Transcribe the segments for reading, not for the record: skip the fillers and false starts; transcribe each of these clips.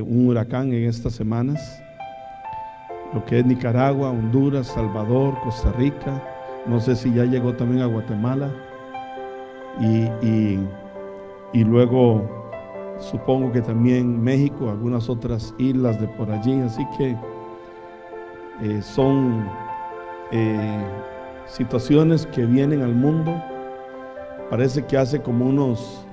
un huracán en estas semanas. Lo que es Nicaragua, Honduras, Salvador, Costa Rica. No sé si ya llegó también a Guatemala. Y luego supongo que también México, algunas otras islas de por allí. Así que son situaciones que vienen al mundo. Parece que hace como unos,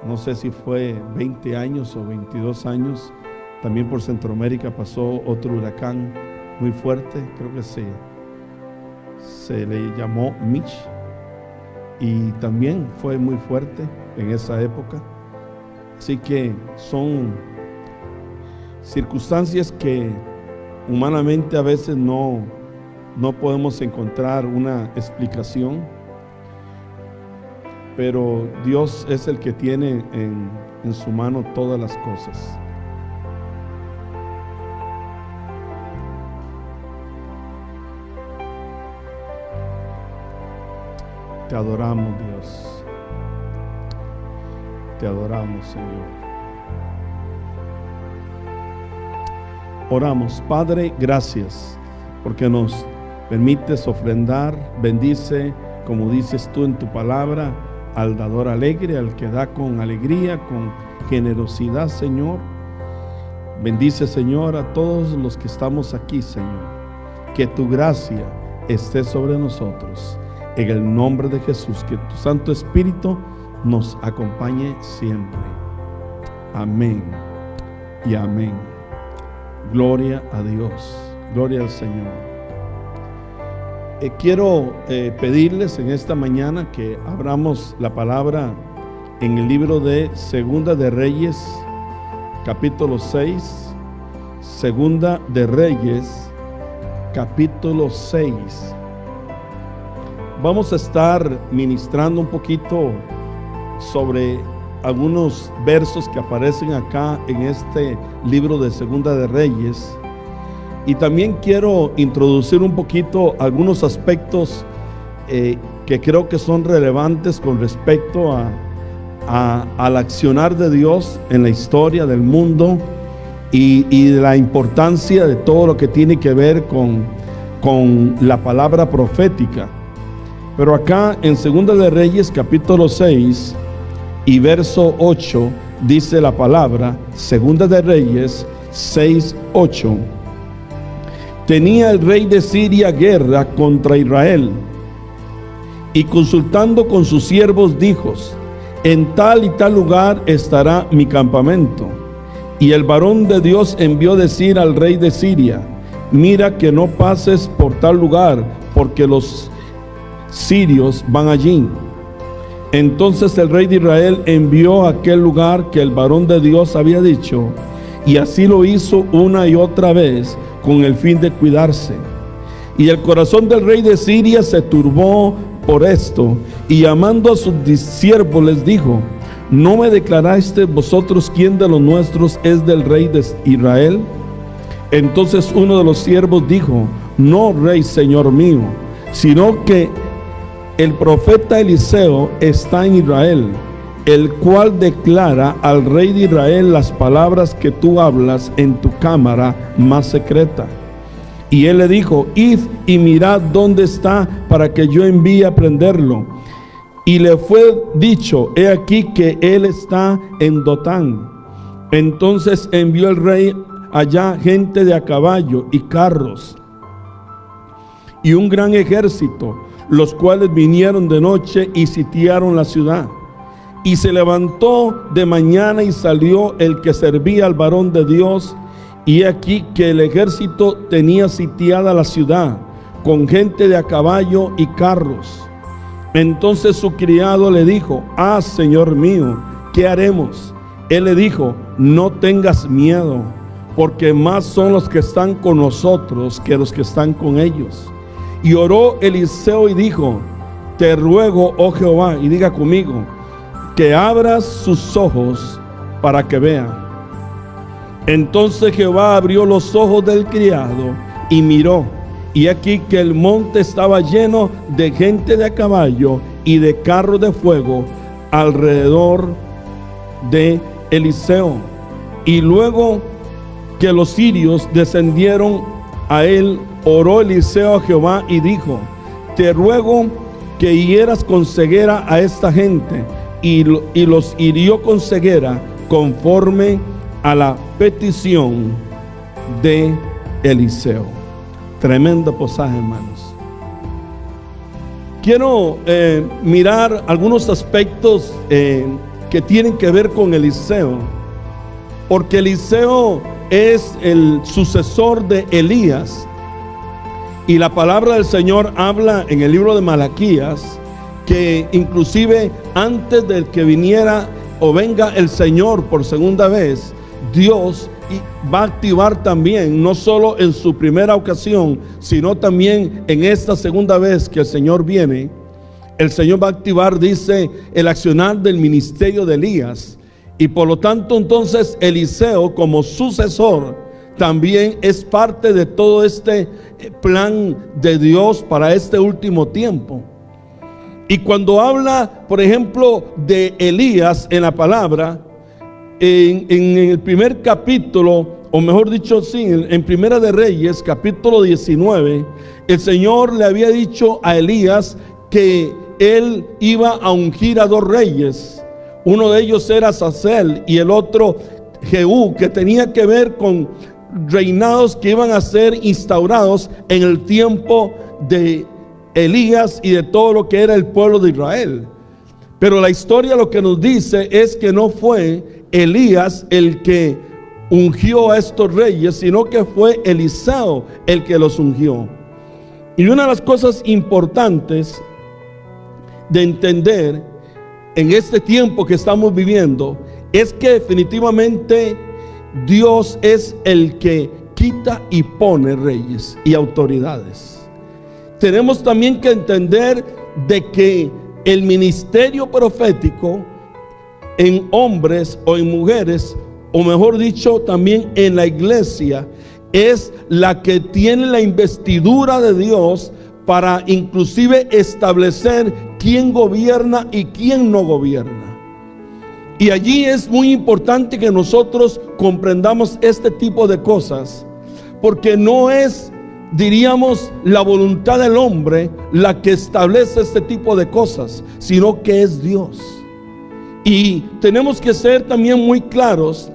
no sé si fue 20 años o 22 años, también por Centroamérica pasó otro huracán muy fuerte. Creo que se le llamó Mitch, y también fue muy fuerte en esa época. Así que son circunstancias que humanamente a veces no podemos encontrar una explicación, pero Dios es el que tiene en su mano todas las cosas. Te adoramos, Dios. Te adoramos, Señor. Oramos. Padre, gracias porque nos permites ofrendar. Bendice, como dices tú en tu palabra, al dador alegre, al que da con alegría, con generosidad, Señor. Bendice, Señor, a todos los que estamos aquí, Señor. Que tu gracia esté sobre nosotros. En el nombre de Jesús, que tu Santo Espíritu nos acompañe siempre. Amén y amén. Gloria a Dios, gloria al Señor. Quiero pedirles en esta mañana que abramos la palabra en el libro de Segunda de Reyes, capítulo 6. Segunda de Reyes, capítulo 6. Vamos a estar ministrando un poquito sobre algunos versos que aparecen acá en este libro de Segunda de Reyes, y también quiero introducir un poquito algunos aspectos que creo que son relevantes con respecto al accionar de Dios en la historia del mundo y de la importancia de todo lo que tiene que ver con la palabra profética. Pero acá en Segunda de Reyes capítulo 6 y verso 8 dice la palabra, Segunda de Reyes 6:8. Tenía el rey de Siria guerra contra Israel, y consultando con sus siervos dijo: en tal y tal lugar estará mi campamento. Y el varón de Dios envió decir al rey de Siria: mira que no pases por tal lugar, porque los sirios van allí. Entonces el rey de Israel envió a aquel lugar que el varón de Dios había dicho, y así lo hizo una y otra vez con el fin de cuidarse. Y el corazón del rey de Siria se turbó por esto, y llamando a sus siervos les dijo: ¿no me declaraste vosotros quién de los nuestros es del rey de Israel? Entonces uno de los siervos dijo: no, rey, señor mío, sino que el profeta Eliseo está en Israel, el cual declara al rey de Israel las palabras que tú hablas en tu cámara más secreta. Y él le dijo: id y mirad dónde está, para que yo envíe a prenderlo. Y le fue dicho: he aquí que él está en Dotán. Entonces envió el rey allá gente de a caballo y carros y un gran ejército, los cuales vinieron de noche y sitiaron la ciudad. Y se levantó de mañana y salió el que servía al varón de Dios, y aquí que el ejército tenía sitiada la ciudad con gente de a caballo y carros. Entonces su criado le dijo: ah, señor mío, ¿qué haremos? Él le dijo: no tengas miedo, porque más son los que están con nosotros que los que están con ellos. Y oró Eliseo y dijo: te ruego, oh Jehová, y diga conmigo, que abras sus ojos para que vea. Entonces Jehová abrió los ojos del criado y miró, y aquí que el monte estaba lleno de gente de a caballo y de carros de fuego alrededor de Eliseo. Y luego que los sirios descendieron a él, oró Eliseo a Jehová y dijo: te ruego que hieras con ceguera a esta gente. Y los hirió con ceguera conforme a la petición de Eliseo. Tremendo pasaje, hermanos. Quiero mirar algunos aspectos que tienen que ver con Eliseo, porque Eliseo es el sucesor de Elías, y la palabra del Señor habla en el libro de Malaquías que inclusive antes de que viniera o venga el Señor por segunda vez, Dios va a activar también, no solo en su primera ocasión, sino también en esta segunda vez que el Señor viene. El Señor va a activar, dice, el accionar del ministerio de Elías. Y por lo tanto, entonces, Eliseo como sucesor también es parte de todo este plan de Dios para este último tiempo. Y cuando habla, por ejemplo, de Elías en la palabra, en el primer capítulo, o mejor dicho, sí, en Primera de Reyes, capítulo 19, el Señor le había dicho a Elías que él iba a ungir a dos reyes. Uno de ellos era Hazael y el otro Jehú, que tenía que ver con reinados que iban a ser instaurados en el tiempo de Elías y de todo lo que era el pueblo de Israel. Pero la historia lo que nos dice es que no fue Elías el que ungió a estos reyes, sino que fue Eliseo el que los ungió. Y una de las cosas importantes de entender en este tiempo que estamos viviendo es que definitivamente Dios es el que quita y pone reyes y autoridades. Tenemos también que entender de que el ministerio profético en hombres o en mujeres, o mejor dicho también en la iglesia, es la que tiene la investidura de Dios para inclusive establecer quién gobierna y quién no gobierna. Y allí es muy importante que nosotros comprendamos este tipo de cosas, porque no es, diríamos, la voluntad del hombre la que establece este tipo de cosas, sino que es Dios. Y tenemos que ser también muy claros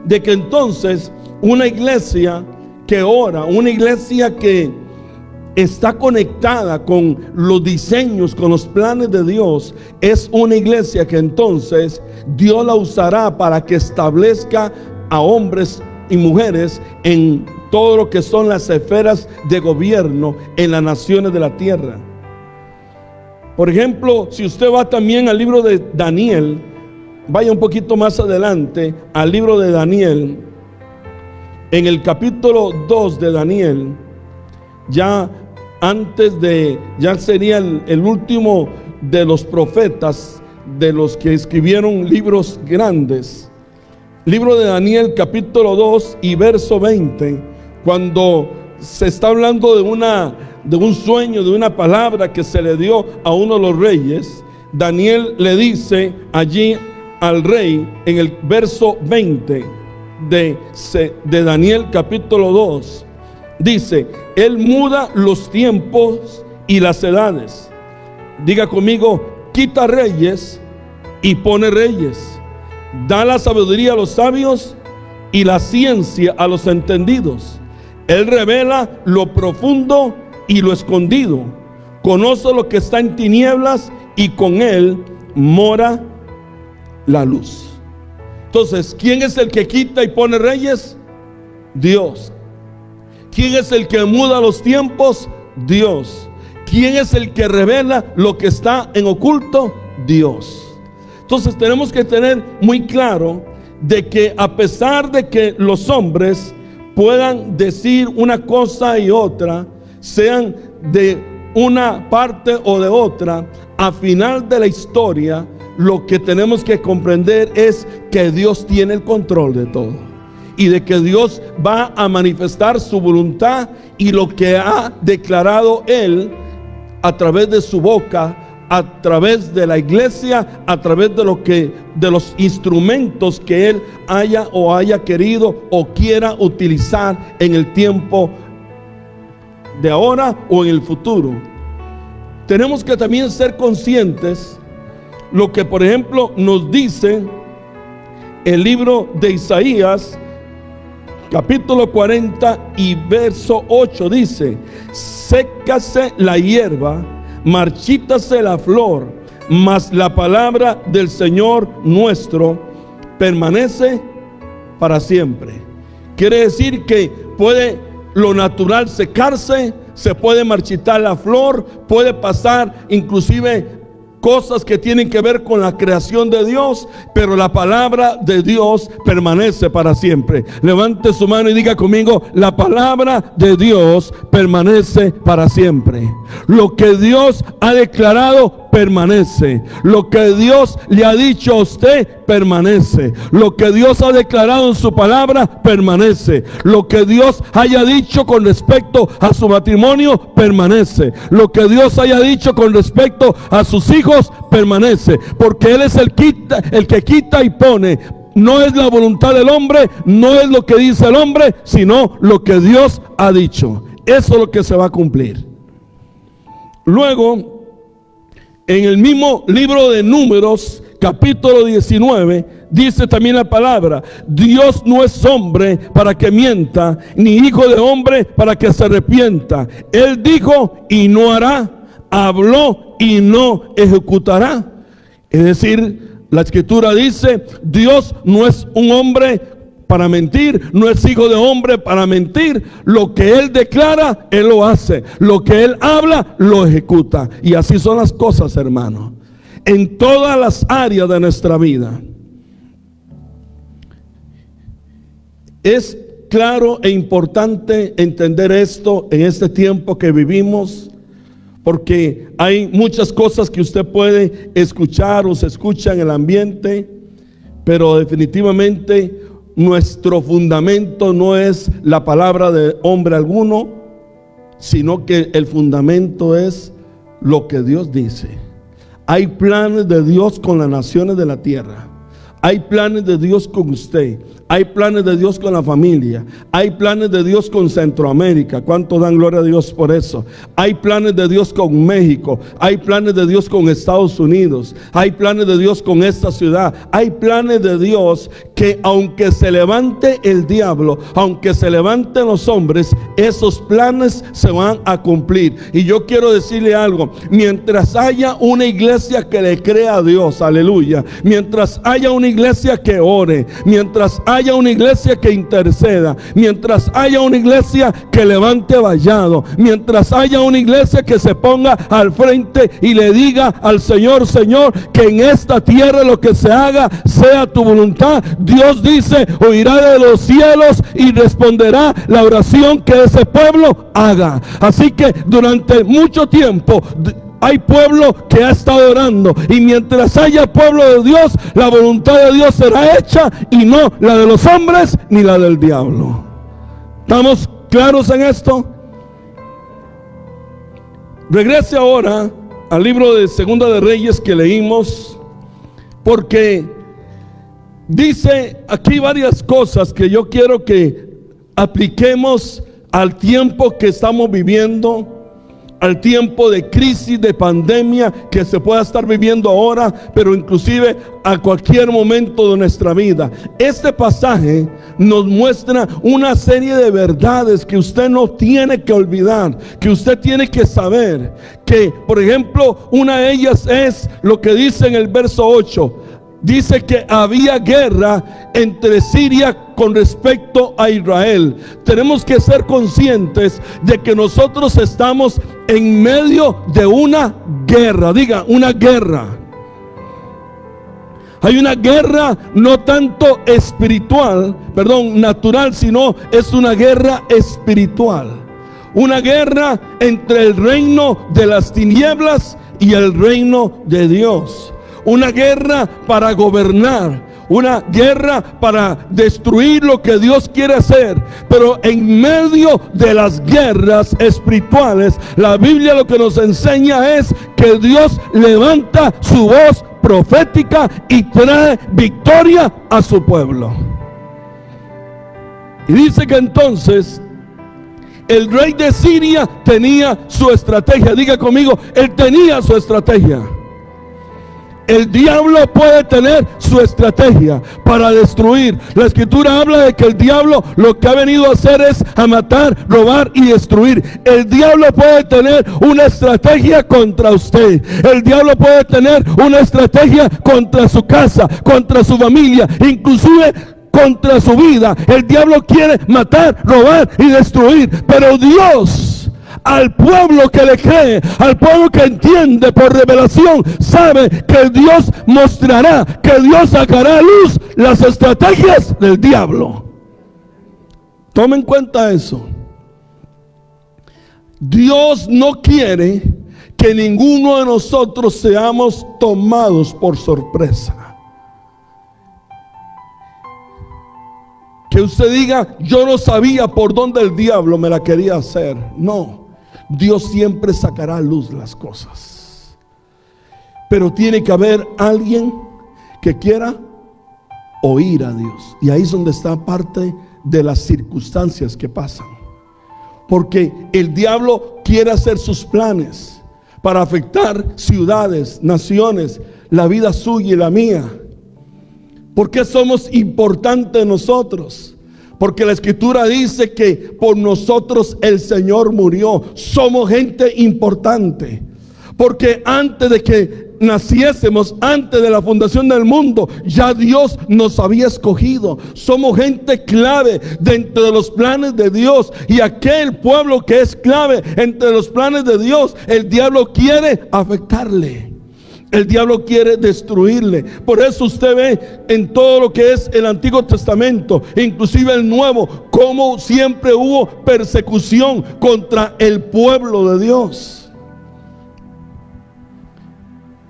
de que entonces una iglesia que ora, una iglesia que está conectada con los diseños, con los planes de Dios, es una iglesia que entonces Dios la usará para que establezca a hombres y mujeres en todo lo que son las esferas de gobierno en las naciones de la tierra. Por ejemplo, si usted va también al libro de Daniel, vaya un poquito más adelante al libro de Daniel, en el capítulo 2 de Daniel, ya antes de, ya sería el último de los profetas, de los que escribieron libros grandes. Libro de Daniel, capítulo 2 y verso 20, cuando se está hablando de un sueño, de una palabra que se le dio a uno de los reyes. Daniel le dice allí al rey, en el verso 20 de Daniel capítulo 2, dice: Él muda los tiempos y las edades. Diga conmigo: quita reyes y pone reyes. Da la sabiduría a los sabios y la ciencia a los entendidos. Él revela lo profundo y lo escondido. Conoce lo que está en tinieblas y con él mora la luz. Entonces, ¿quién es el que quita y pone reyes? Dios. ¿Quién es el que muda los tiempos? Dios. ¿Quién es el que revela lo que está en oculto? Dios. Entonces tenemos que tener muy claro de que a pesar de que los hombres puedan decir una cosa y otra, sean de una parte o de otra, al final de la historia lo que tenemos que comprender es que Dios tiene el control de todo, y de que Dios va a manifestar su voluntad y lo que ha declarado Él a través de su boca a través de la iglesia, a través de los instrumentos que Él haya querido o quiera utilizar en el tiempo de ahora o en el futuro. Tenemos que también ser conscientes lo que, por ejemplo, nos dice el libro de Isaías, capítulo 40 y verso 8. Dice: sécase la hierba, marchítase la flor, mas la palabra del Señor nuestro permanece para siempre. Quiere decir que puede lo natural secarse, se puede marchitar la flor, puede pasar inclusive cosas que tienen que ver con la creación de Dios, pero la palabra de Dios permanece para siempre. Levante su mano y diga conmigo: la palabra de Dios permanece para siempre. Lo que Dios ha declarado permanece. Lo que Dios le ha dicho a usted permanece. Lo que Dios ha declarado en su palabra permanece. Lo que Dios haya dicho con respecto a su matrimonio permanece. Lo que Dios haya dicho con respecto a sus hijos permanece, porque Él es el que quita y pone. No es la voluntad del hombre, no es lo que dice el hombre, sino lo que Dios ha dicho. Eso es lo que se va a cumplir. Luego, en el mismo libro de Números, capítulo 19, dice también la palabra: Dios no es hombre para que mienta, ni hijo de hombre para que se arrepienta. Él dijo y no hará, habló y no ejecutará. Es decir, la escritura dice: Dios no es un hombre para mentir, no es hijo de hombre para mentir. Lo que Él declara, Él lo hace. Lo que Él habla, lo ejecuta. Y así son las cosas, hermano, en todas las áreas de nuestra vida. Es claro e importante entender esto en este tiempo que vivimos, porque hay muchas cosas que usted puede escuchar o se escucha en el ambiente, pero definitivamente nuestro fundamento no es la palabra de hombre alguno, sino que el fundamento es lo que Dios dice. Hay planes de Dios con las naciones de la tierra. Hay planes de Dios con usted. Hay planes de Dios con la familia. Hay planes de Dios con Centroamérica. ¿Cuánto dan gloria a Dios por eso? Hay planes de Dios con México. Hay planes de Dios con Estados Unidos. Hay planes de Dios con esta ciudad. Hay planes de Dios que, aunque se levante el diablo, aunque se levanten los hombres, esos planes se van a cumplir. Y yo quiero decirle algo: mientras haya una iglesia que le crea a Dios, aleluya, mientras haya una iglesia que ore, mientras haya una iglesia que interceda, mientras haya una iglesia que levante vallado, mientras haya una iglesia que se ponga al frente y le diga al Señor: Señor, que en esta tierra lo que se haga sea tu voluntad. Dios dice: oirá de los cielos y responderá la oración que ese pueblo haga. Así que durante mucho tiempo hay pueblo que ha estado orando, y mientras haya pueblo de Dios, la voluntad de Dios será hecha, y no la de los hombres ni la del diablo. ¿Estamos claros en esto? Regrese ahora al libro de Segunda de Reyes que leímos, porque dice aquí varias cosas que yo quiero que apliquemos al tiempo que estamos viviendo, al tiempo de crisis, de pandemia que se pueda estar viviendo ahora, pero inclusive a cualquier momento de nuestra vida. Este pasaje nos muestra una serie de verdades que usted no tiene que olvidar, que usted tiene que saber. Que, por ejemplo, una de ellas es lo que dice en el verso 8. Dice que había guerra entre Siria con respecto a Israel. Tenemos que ser conscientes de que nosotros estamos en medio de una guerra. Diga, una guerra. Hay una guerra no tanto natural, sino es una guerra espiritual. Una guerra entre el reino de las tinieblas y el reino de Dios. Una guerra para gobernar, una guerra para destruir lo que Dios quiere hacer. Pero en medio de las guerras espirituales, la Biblia lo que nos enseña es que Dios levanta su voz profética y trae victoria a su pueblo. Y dice que entonces el rey de Siria tenía su estrategia. Diga conmigo, él tenía su estrategia. El diablo puede tener su estrategia para destruir. La escritura habla de que el diablo lo que ha venido a hacer es a matar, robar y destruir. El diablo puede tener una estrategia contra usted. El diablo puede tener una estrategia contra su casa, contra su familia, inclusive contra su vida. El diablo quiere matar, robar y destruir. Pero Dios, al pueblo que le cree, al pueblo que entiende por revelación, sabe que Dios mostrará, que Dios sacará a luz las estrategias del diablo. Tomen en cuenta eso. Dios no quiere que ninguno de nosotros seamos tomados por sorpresa. Que usted diga, yo no sabía por dónde el diablo me la quería hacer. No, Dios siempre sacará a luz las cosas. Pero tiene que haber alguien que quiera oír a Dios. Y ahí es donde está parte de las circunstancias que pasan. Porque el diablo quiere hacer sus planes para afectar ciudades, naciones, la vida suya y la mía. ¿Por qué somos importantes nosotros? Porque la escritura dice que por nosotros el Señor murió. Somos gente importante. Porque antes de que naciésemos, antes de la fundación del mundo, ya Dios nos había escogido. Somos gente clave dentro de los planes de Dios. Y aquel pueblo que es clave entre los planes de Dios, el diablo quiere afectarle. El diablo quiere destruirle. Por eso usted ve en todo lo que es el Antiguo Testamento, inclusive el Nuevo, como siempre hubo persecución contra el pueblo de Dios.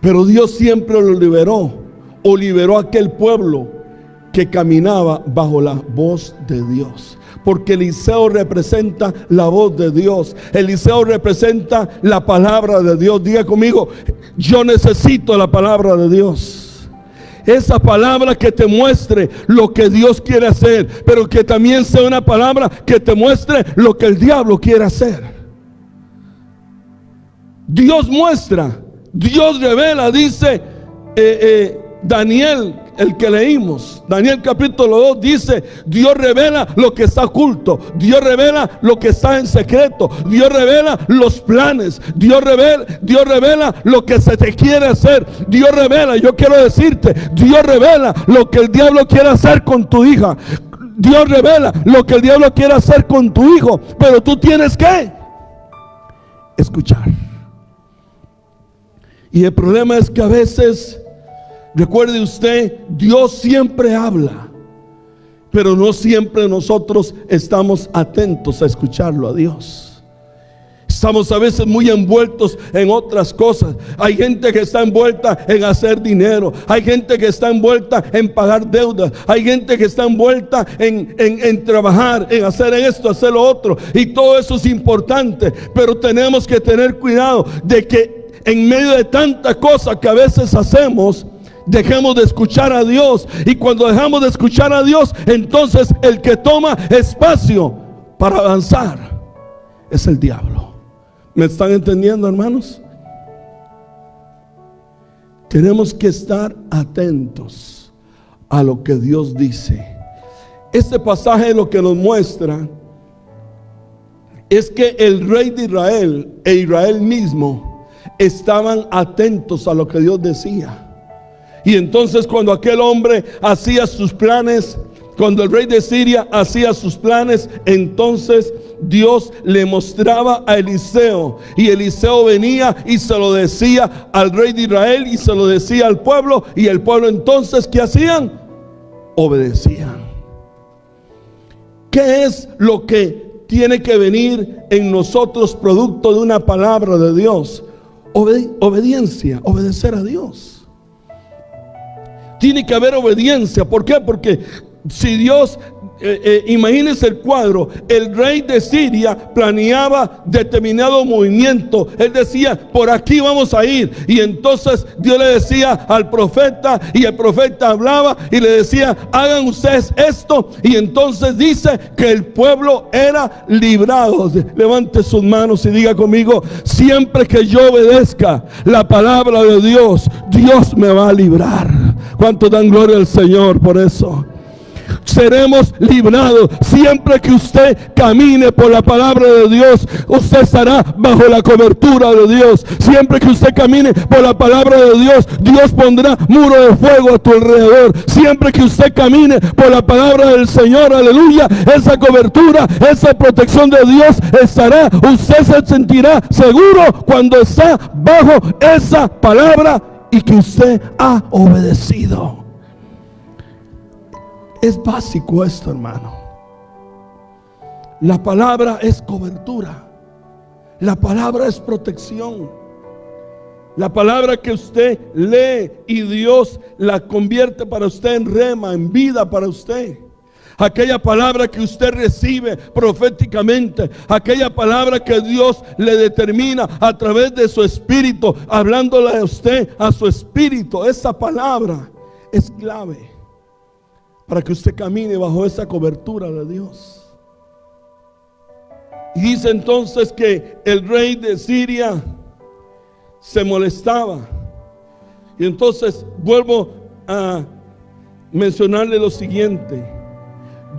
Pero Dios siempre lo liberó, o liberó a aquel pueblo que caminaba bajo la voz de Dios. Porque Eliseo representa la voz de Dios. Eliseo representa la palabra de Dios. Diga conmigo, yo necesito la palabra de Dios. Esa palabra que te muestre lo que Dios quiere hacer, pero que también sea una palabra que te muestre lo que el diablo quiere hacer. Dios muestra, Dios revela, dice Daniel, el que leímos, Daniel capítulo 2 dice, Dios revela lo que está oculto, Dios revela lo que está en secreto, Dios revela los planes, Dios revela lo que se te quiere hacer, Dios revela, yo quiero decirte, Dios revela lo que el diablo quiere hacer con tu hija, Dios revela lo que el diablo quiere hacer con tu hijo, pero tú tienes que escuchar. Y el problema es que a veces, recuerde usted, Dios siempre habla, pero no siempre nosotros estamos atentos a escucharlo a Dios. Estamos a veces muy envueltos en otras cosas. Hay gente que está envuelta en hacer dinero. Hay gente que está envuelta en pagar deudas. Hay gente que está envuelta en trabajar, en hacer esto, hacer lo otro. Y todo eso es importante, pero tenemos que tener cuidado de que en medio de tanta cosa que a veces hacemos, dejemos de escuchar a Dios. Y cuando dejamos de escuchar a Dios, entonces el que toma espacio para avanzar es el diablo. ¿Me están entendiendo, hermanos? Tenemos que estar atentos a lo que Dios dice. Este pasaje lo que nos muestra es que el rey de Israel e Israel mismo estaban atentos a lo que Dios decía. Y entonces cuando aquel hombre hacía sus planes, cuando el rey de Siria hacía sus planes, entonces Dios le mostraba a Eliseo. Y Eliseo venía y se lo decía al rey de Israel y se lo decía al pueblo. Y el pueblo entonces, ¿qué hacían? Obedecían. ¿Qué es lo que tiene que venir en nosotros producto de una palabra de Dios? Obediencia, obedecer a Dios. Tiene que haber obediencia. ¿Por qué? Porque si Dios... imagínense el cuadro. El rey de Siria planeaba determinado movimiento. Él decía: por aquí vamos a ir. Y entonces Dios le decía al profeta, y el profeta hablaba y le decía: hagan ustedes esto. Y entonces dice que el pueblo era librado. Levante sus manos y diga conmigo: siempre que yo obedezca la palabra de Dios, Dios me va a librar. ¿Cuánto dan gloria al Señor por eso? Seremos librados. Siempre que usted camine por la palabra de Dios, usted estará bajo la cobertura de Dios. Siempre que usted camine por la palabra de Dios, Dios pondrá muro de fuego a tu alrededor. Siempre que usted camine por la palabra del Señor, aleluya, esa cobertura, esa protección de Dios estará. Usted se sentirá seguro cuando está bajo esa palabra y que usted ha obedecido. Es básico esto, hermano. La palabra es cobertura. La palabra es protección. La palabra que usted lee y Dios la convierte para usted en rema, en vida para usted. Aquella palabra que usted recibe proféticamente, aquella palabra que Dios le determina a través de su espíritu, hablándole a usted, a su espíritu. Esa palabra es clave para que usted camine bajo esa cobertura de Dios. Y dice entonces que el rey de Siria se molestaba. Y entonces vuelvo a mencionarle lo siguiente: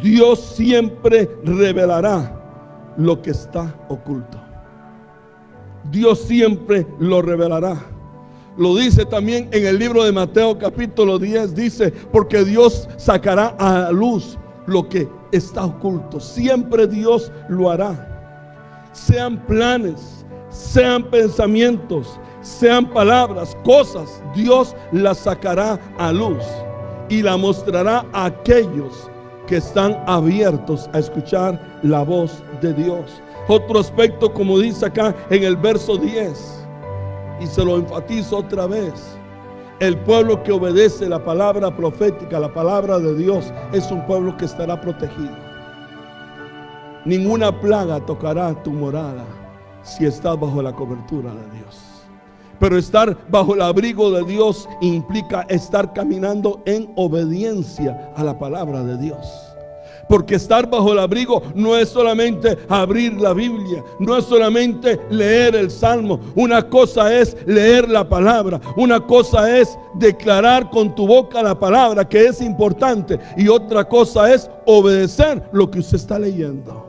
Dios siempre revelará lo que está oculto. Dios siempre lo revelará. Lo dice también en el libro de Mateo capítulo 10, dice: porque Dios sacará a la luz lo que está oculto. Siempre Dios lo hará. Sean planes, sean pensamientos, sean palabras, cosas, Dios las sacará a luz y la mostrará a aquellos que están abiertos a escuchar la voz de Dios. Otro aspecto, como dice acá en el verso 10, y se lo enfatizo otra vez: el pueblo que obedece la palabra profética, la palabra de Dios, es un pueblo que estará protegido. Ninguna plaga tocará tu morada si estás bajo la cobertura de Dios. Pero estar bajo el abrigo de Dios implica estar caminando en obediencia a la palabra de Dios. Porque estar bajo el abrigo no es solamente abrir la Biblia, no es solamente leer el Salmo. Una cosa es leer la palabra, una cosa es declarar con tu boca la palabra, que es importante, y otra cosa es obedecer lo que usted está leyendo.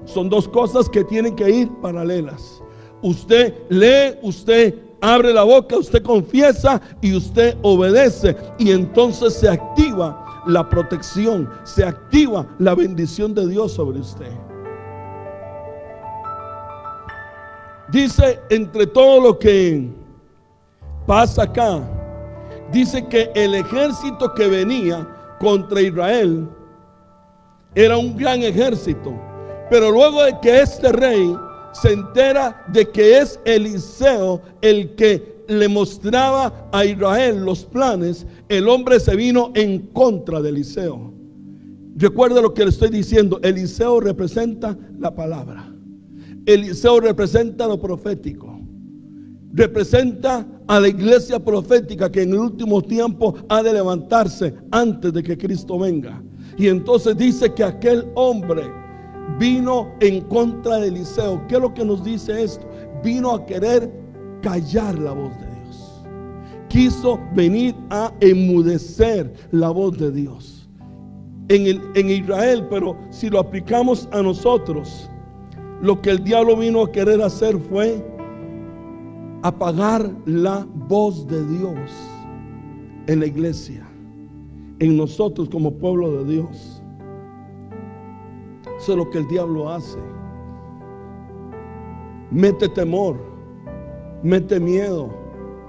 Son dos cosas que tienen que ir paralelas. Usted lee, usted abre la boca, usted confiesa y usted obedece, y entonces se activa la protección, se activa la bendición de Dios sobre usted. Dice, entre todo lo que pasa acá, dice que el ejército que venía contra Israel era un gran ejército, pero luego de que este rey se entera de que es Eliseo el que le mostraba a Israel los planes, el hombre se vino en contra de Eliseo. Recuerda lo que le estoy diciendo: Eliseo representa la palabra, Eliseo representa lo profético, representa a la iglesia profética que en el último tiempo ha de levantarse antes de que Cristo venga. Y entonces dice que aquel hombre vino en contra de Eliseo. ¿Qué es lo que nos dice esto? Vino a querer callar la voz de Dios. Quiso venir a enmudecer la voz de Dios en Israel. Pero si lo aplicamos a nosotros, lo que el diablo vino a querer hacer fue apagar la voz de Dios en la iglesia, en nosotros como pueblo de Dios. Eso es lo que el diablo hace. Mete temor, mete miedo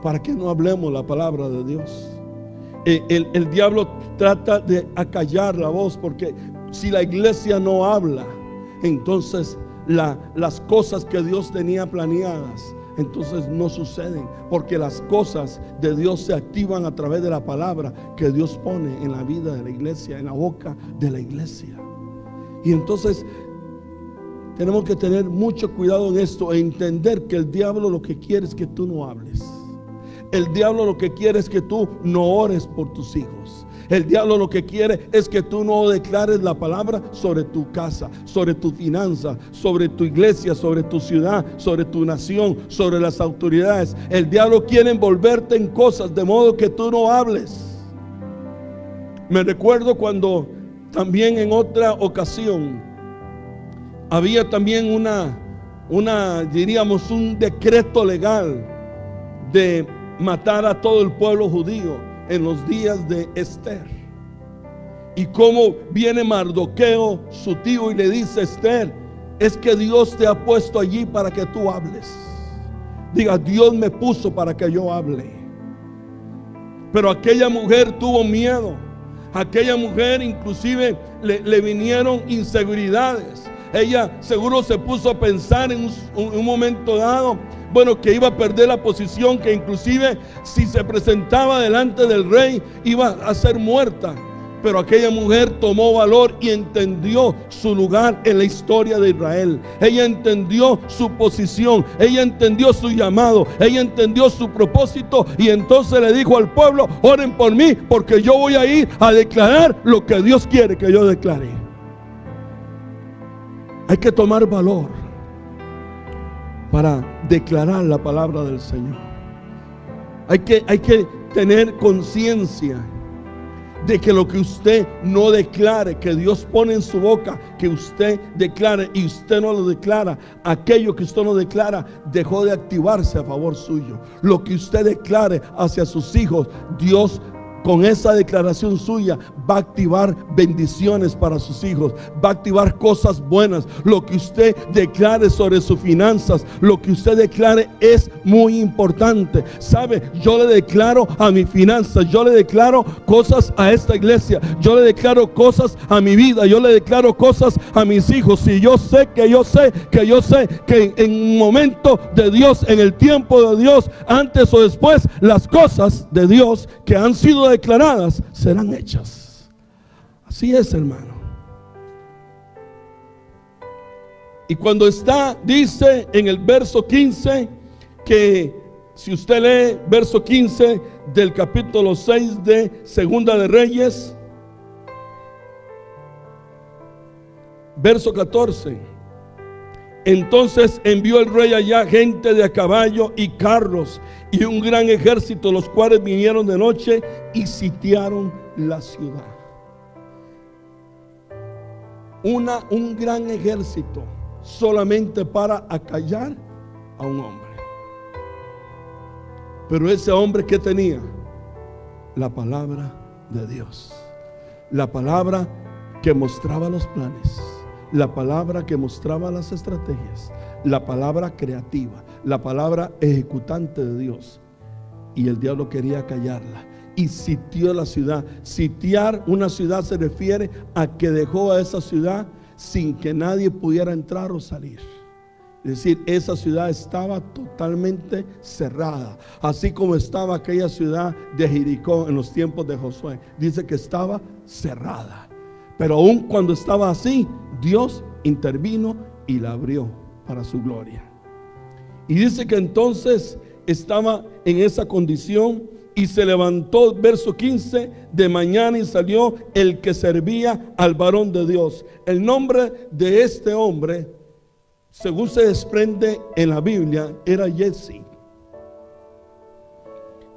para que no hablemos la palabra de Dios. El diablo trata de acallar la voz, porque si la iglesia no habla, entonces las cosas que Dios tenía planeadas entonces no suceden, porque las cosas de Dios se activan a través de la palabra que Dios pone en la vida de la iglesia, en la boca de la iglesia. Y entonces tenemos que tener mucho cuidado en esto, e entender que el diablo lo que quiere es que tú no hables. El diablo lo que quiere es que tú no ores por tus hijos. El diablo lo que quiere es que tú no declares la palabra sobre tu casa, sobre tu finanza, sobre tu iglesia, sobre tu ciudad, sobre tu nación, sobre las autoridades. El diablo quiere envolverte en cosas de modo que tú no hables. Me recuerdo cuando también en otra ocasión había también diríamos un decreto legal de matar a todo el pueblo judío en los días de Esther. Y cómo viene Mardoqueo, su tío, y le dice: Esther, es que Dios te ha puesto allí para que tú hables. Diga: Dios me puso para que yo hable. Pero aquella mujer tuvo miedo. Aquella mujer inclusive le vinieron inseguridades. Ella seguro se puso a pensar en un momento dado, bueno, que iba a perder la posición, que inclusive si se presentaba delante del rey iba a ser muerta. Pero aquella mujer tomó valor y entendió su lugar en la historia de Israel. Ella entendió su posición, ella entendió su llamado, ella entendió su propósito, y entonces le dijo al pueblo: oren por mí, porque yo voy a ir a declarar lo que Dios quiere que yo declare. Hay que tomar valor para declarar la palabra del Señor. Hay que tener conciencia de que lo que usted no declare, que Dios pone en su boca, que usted declare, y usted no lo declara, aquello que usted no declara dejó de activarse a favor suyo. Lo que usted declare hacia sus hijos, Dios con esa declaración suya va a activar bendiciones para sus hijos, va a activar cosas buenas. Lo que usted declare sobre sus finanzas, lo que usted declare es muy importante. ¿Sabe? Yo le declaro a mis finanzas, yo le declaro cosas a esta iglesia, yo le declaro cosas a mi vida, yo le declaro cosas a mis hijos. Y yo sé que en un momento de Dios, en el tiempo de Dios, antes o después, las cosas de Dios que han sido declaradas serán hechas. Así es, hermano. Y cuando dice en el verso 15, que si usted lee verso 15 del capítulo 6 de Segunda de Reyes, verso 14: entonces envió el rey allá gente de a caballo y carros y un gran ejército, los cuales vinieron de noche y sitiaron la ciudad. Un gran ejército solamente para acallar a un hombre. Pero ese hombre, ¿qué tenía? La palabra de Dios. La palabra que mostraba los planes, la palabra que mostraba las estrategias, la palabra creativa, la palabra ejecutante de Dios. Y el diablo quería callarla y sitió la ciudad. Sitiar una ciudad se refiere a que dejó a esa ciudad sin que nadie pudiera entrar o salir. Es decir, esa ciudad estaba totalmente cerrada, así como estaba aquella ciudad de Jericó en los tiempos de Josué. Dice que estaba cerrada, pero aún cuando estaba así, Dios intervino y la abrió para su gloria. Y dice que entonces estaba en esa condición y se levantó, verso 15, de mañana y salió el que servía al varón de Dios. El nombre de este hombre, según se desprende en la Biblia, era Jesse.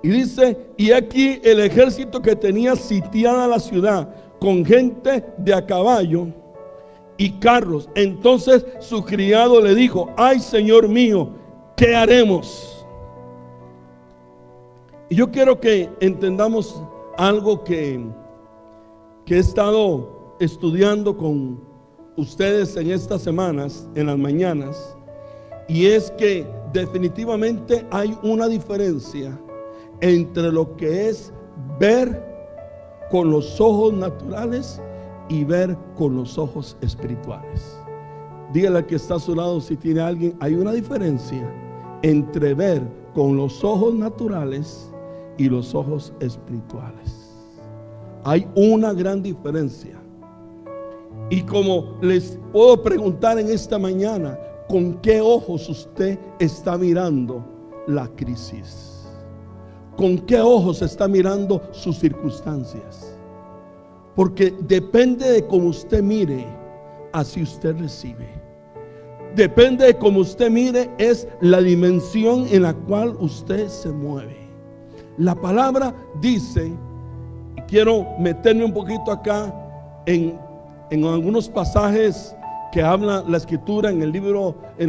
Y dice: y aquí el ejército que tenía sitiada la ciudad con gente de a caballo y carros. Entonces su criado le dijo: ay, Señor mío, ¿qué haremos? Y yo quiero que entendamos algo que he estado estudiando con ustedes en estas semanas, en las mañanas, y es que definitivamente hay una diferencia entre lo que es ver con los ojos naturales y ver con los ojos espirituales. Dígale al que está a su lado, si tiene alguien, hay una diferencia entrever con los ojos naturales y los ojos espirituales. Hay una gran diferencia. Y como les puedo preguntar en esta mañana, ¿con qué ojos usted está mirando la crisis? ¿Con qué ojos está mirando sus circunstancias? Porque depende de cómo usted mire, así usted recibe. Depende de cómo usted mire, es la dimensión en la cual usted se mueve. La palabra dice, y quiero meterme un poquito acá en algunos pasajes que habla la escritura en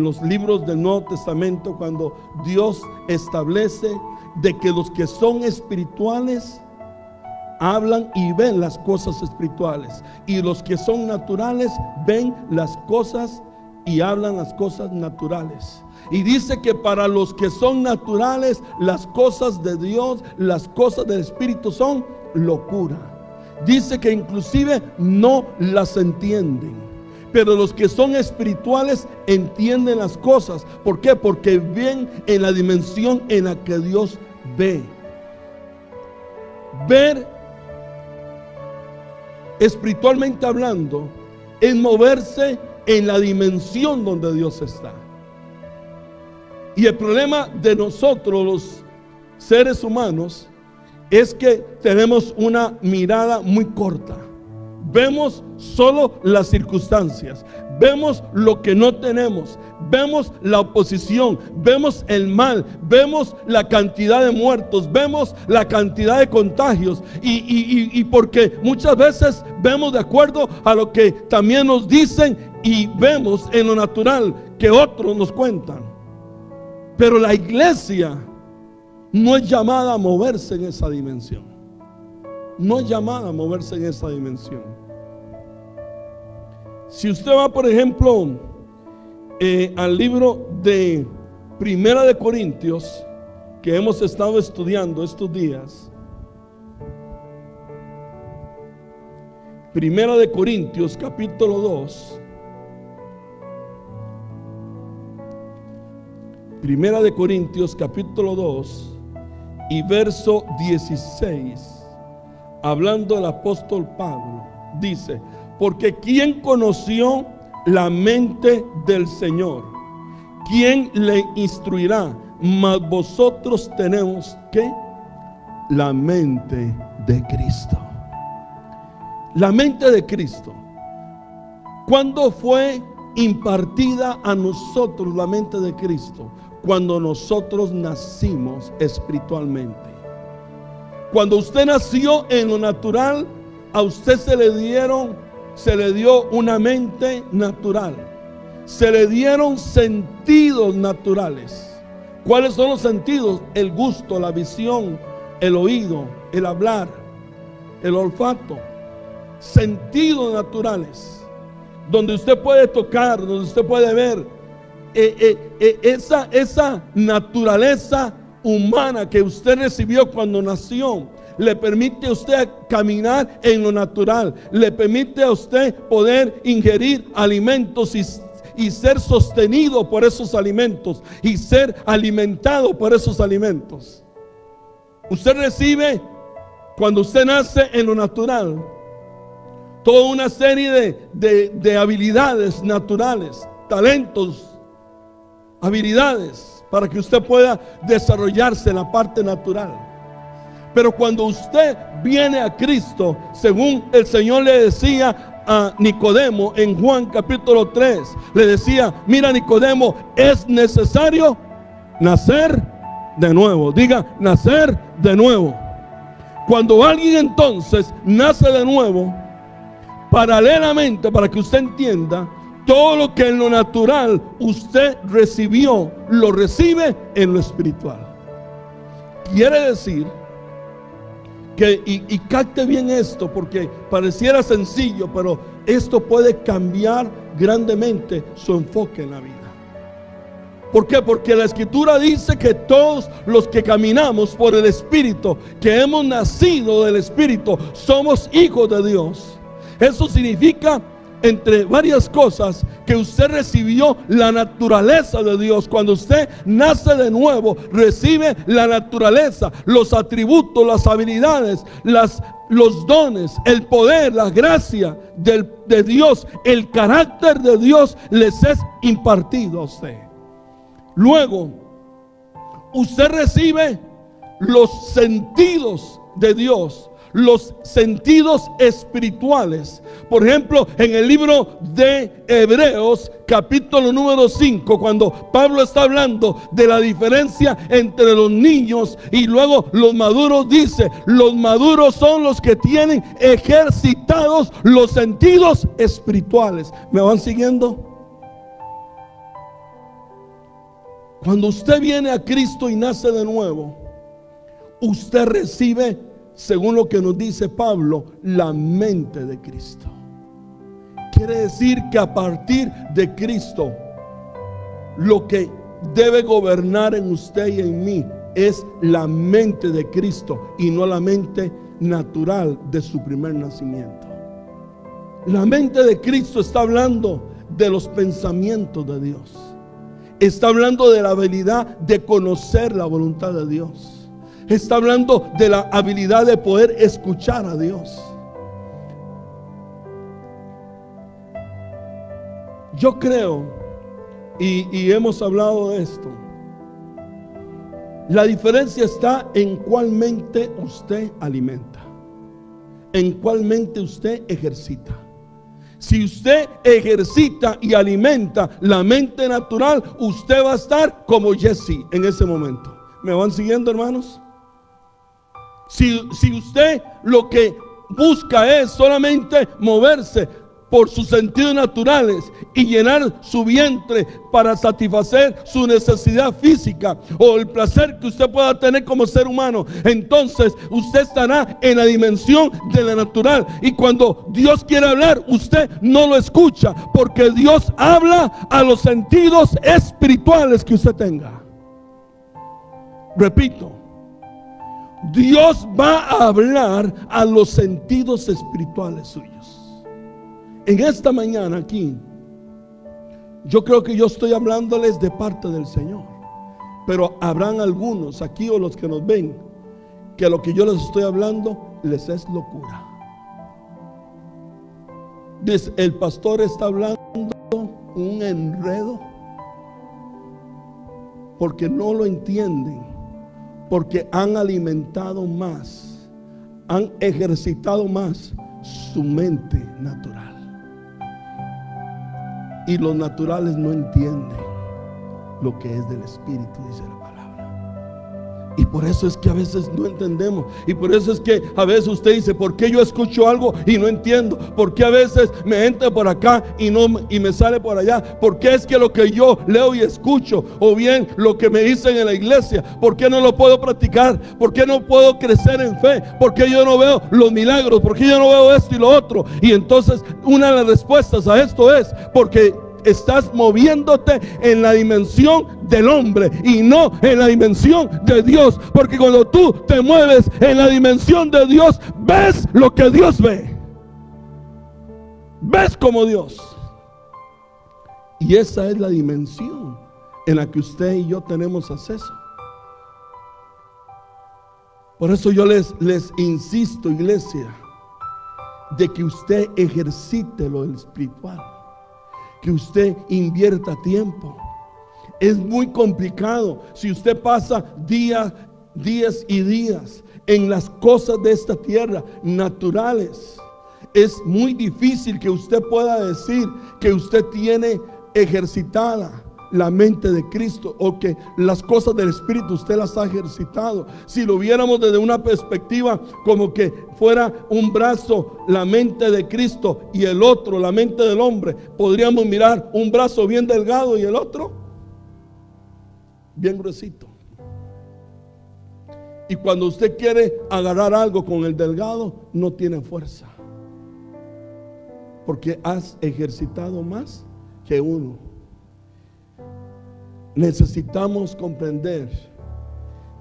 los libros del Nuevo Testamento, cuando Dios establece de que los que son espirituales hablan y ven las cosas espirituales, y los que son naturales ven las cosas y hablan las cosas naturales. Y dice que para los que son naturales, las cosas de Dios, las cosas del Espíritu son locura. Dice que inclusive no las entienden. Pero los que son espirituales entienden las cosas. ¿Por qué? Porque ven en la dimensión en la que Dios ve. Ver, espiritualmente hablando, es moverse en la dimensión donde Dios está. Y el problema de nosotros, los seres humanos, es que tenemos una mirada muy corta. Vemos solo las circunstancias, vemos lo que no tenemos, vemos la oposición, vemos el mal, vemos la cantidad de muertos, vemos la cantidad de contagios, y porque muchas veces vemos de acuerdo a lo que también nos dicen y vemos en lo natural que otros nos cuentan. Pero la iglesia no es llamada a moverse en esa dimensión. No es llamada a moverse en esa dimensión. Si usted va, por ejemplo, al libro de Primera de Corintios, que hemos estado estudiando estos días. Primera de Corintios, capítulo 2. Primera de Corintios, capítulo 2 y verso 16. Hablando el apóstol Pablo, dice: porque ¿quién conoció la mente del Señor? ¿Quién le instruirá? Mas vosotros tenemos ¿qué? La mente de Cristo. La mente de Cristo. ¿Cuándo fue impartida a nosotros la mente de Cristo? Cuando nosotros nacimos espiritualmente. Cuando usted nació en lo natural, a usted se le dio una mente natural. Se le dieron sentidos naturales. ¿Cuáles son los sentidos? El gusto, la visión, el oído, el hablar, el olfato. Sentidos naturales, donde usted puede tocar, donde usted puede ver. Esa naturaleza humana que usted recibió cuando nació le permite a usted caminar en lo natural, le permite a usted poder ingerir alimentos y ser sostenido por esos alimentos y ser alimentado por esos alimentos. Usted recibe, cuando usted nace en lo natural, toda una serie de habilidades naturales, talentos, habilidades para que usted pueda desarrollarse en la parte natural. Pero cuando usted viene a Cristo, según el Señor le decía a Nicodemo en Juan capítulo 3, le decía: mira, Nicodemo, es necesario nacer de nuevo. Diga, nacer de nuevo. Cuando alguien entonces nace de nuevo, paralelamente, para que usted entienda, todo lo que en lo natural usted recibió, lo recibe en lo espiritual. Quiere decir que, y capte bien esto, porque pareciera sencillo, pero esto puede cambiar grandemente su enfoque en la vida. ¿Por qué? Porque la Escritura dice que todos los que caminamos por el Espíritu, que hemos nacido del Espíritu, somos hijos de Dios. Eso significa entre varias cosas, que usted recibió la naturaleza de Dios. Cuando usted nace de nuevo, recibe la naturaleza, los atributos, las habilidades, los dones, el poder, la gracia de Dios, el carácter de Dios les es impartido a usted. Luego, usted recibe los sentidos de Dios, los sentidos espirituales. Por ejemplo, en el libro de Hebreos, capítulo número 5, cuando Pablo está hablando de la diferencia entre los niños y luego los maduros, dice: los maduros son los que tienen ejercitados los sentidos espirituales. ¿Me van siguiendo? Cuando usted viene a Cristo y nace de nuevo, usted recibe, según lo que nos dice Pablo, la mente de Cristo. Quiere decir que a partir de Cristo, lo que debe gobernar en usted y en mí es la mente de Cristo y no la mente natural de su primer nacimiento. La mente de Cristo está hablando de los pensamientos de Dios. Está hablando de la habilidad de conocer la voluntad de Dios. Está hablando de la habilidad de poder escuchar a Dios. Yo creo, y hemos hablado de esto, la diferencia está en cuál mente usted alimenta, en cuál mente usted ejercita. Si usted ejercita y alimenta la mente natural, usted va a estar como Jesse en ese momento. ¿Me van siguiendo, hermanos? Si usted lo que busca es solamente moverse por sus sentidos naturales y llenar su vientre para satisfacer su necesidad física o el placer que usted pueda tener como ser humano, entonces usted estará en la dimensión de la natural, y cuando Dios quiere hablar, usted no lo escucha, porque Dios habla a los sentidos espirituales que usted tenga. Repito, Dios va a hablar a los sentidos espirituales suyos. En esta mañana aquí, yo creo que yo estoy hablándoles de parte del Señor, pero habrán algunos aquí o los que nos ven que lo que yo les estoy hablando les es locura. El pastor está hablando un enredo porque no lo entienden, porque han alimentado más, han ejercitado más su mente natural. Y los naturales no entienden lo que es del Espíritu, dice la palabra. Y por eso es que a veces no entendemos. Y por eso es que a veces usted dice: ¿por qué yo escucho algo y no entiendo? ¿Por qué a veces me entra por acá y me sale por allá? ¿Por qué es que lo que yo leo y escucho, o bien lo que me dicen en la iglesia, por qué no lo puedo practicar? ¿Por qué no puedo crecer en fe? ¿Por qué yo no veo los milagros? ¿Por qué yo no veo esto y lo otro? Y entonces una de las respuestas a esto es porque estás moviéndote en la dimensión del hombre y no en la dimensión de Dios. Porque cuando tú te mueves en la dimensión de Dios, ves lo que Dios ve. Ves como Dios. Y esa es la dimensión en la que usted y yo tenemos acceso. Por eso yo les insisto, iglesia, de que usted ejercite lo espiritual, que usted invierta tiempo. Es muy complicado si usted pasa días y días en las cosas de esta tierra naturales. Es muy difícil que usted pueda decir que usted tiene ejercitada la mente de Cristo, o que las cosas del Espíritu usted las ha ejercitado. Si lo viéramos desde una perspectiva como que fuera un brazo la mente de Cristo y el otro la mente del hombre, podríamos mirar un brazo bien delgado y el otro bien gruesito. Y cuando usted quiere agarrar algo con el delgado, no tiene fuerza, porque has ejercitado más que uno. Necesitamos comprender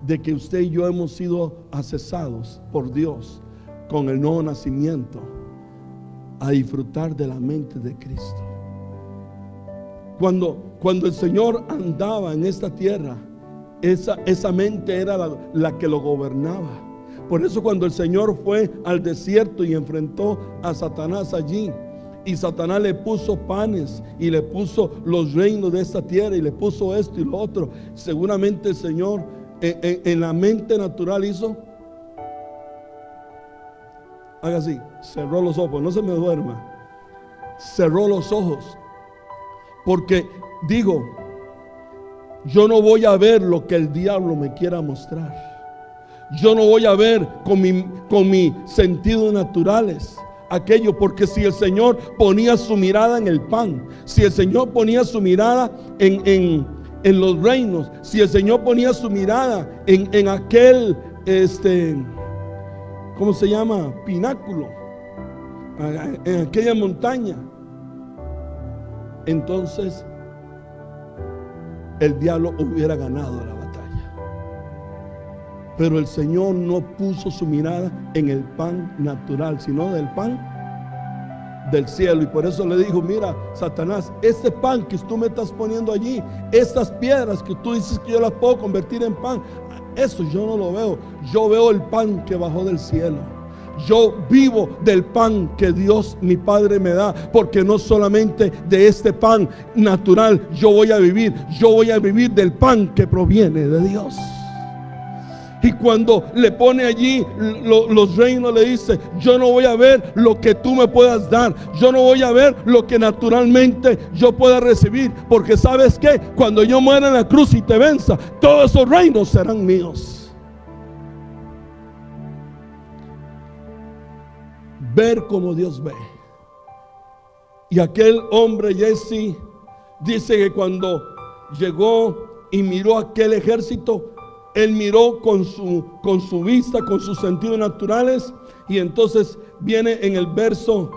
de que usted y yo hemos sido accesados por Dios con el nuevo nacimiento a disfrutar de la mente de Cristo. Cuando el Señor andaba en esta tierra, esa mente era la que lo gobernaba. Por eso cuando el Señor fue al desierto y enfrentó a Satanás allí, y Satanás le puso panes y le puso los reinos de esta tierra y le puso esto y lo otro, seguramente el Señor en la mente natural hizo, haga así, cerró los ojos, no se me duerma, cerró los ojos, porque digo, yo no voy a ver lo que el diablo me quiera mostrar. Yo no voy a ver con mis sentidos naturales aquello, porque si el Señor ponía su mirada en el pan, si el Señor ponía su mirada en los reinos, si el Señor ponía su mirada en aquel, ¿cómo se llama? Pináculo, en aquella montaña, entonces el diablo hubiera ganado la batalla. Pero el Señor no puso su mirada en el pan natural, sino del pan del cielo. Y por eso le dijo, mira, Satanás, este pan que tú me estás poniendo allí, estas piedras que tú dices que yo las puedo convertir en pan, eso yo no lo veo. Yo veo el pan que bajó del cielo. Yo vivo del pan que Dios mi Padre me da, porque no solamente de este pan natural yo voy a vivir del pan que proviene de Dios. Y cuando le pone allí los reinos, le dice, yo no voy a ver lo que tú me puedas dar, yo no voy a ver lo que naturalmente yo pueda recibir, porque ¿sabes qué? Cuando yo muera en la cruz y te venza, todos esos reinos serán míos. Ver como Dios ve. Y aquel hombre Jesse dice que cuando llegó y miró aquel ejército, él miró con su vista, con sus sentidos naturales. Y entonces viene en el verso,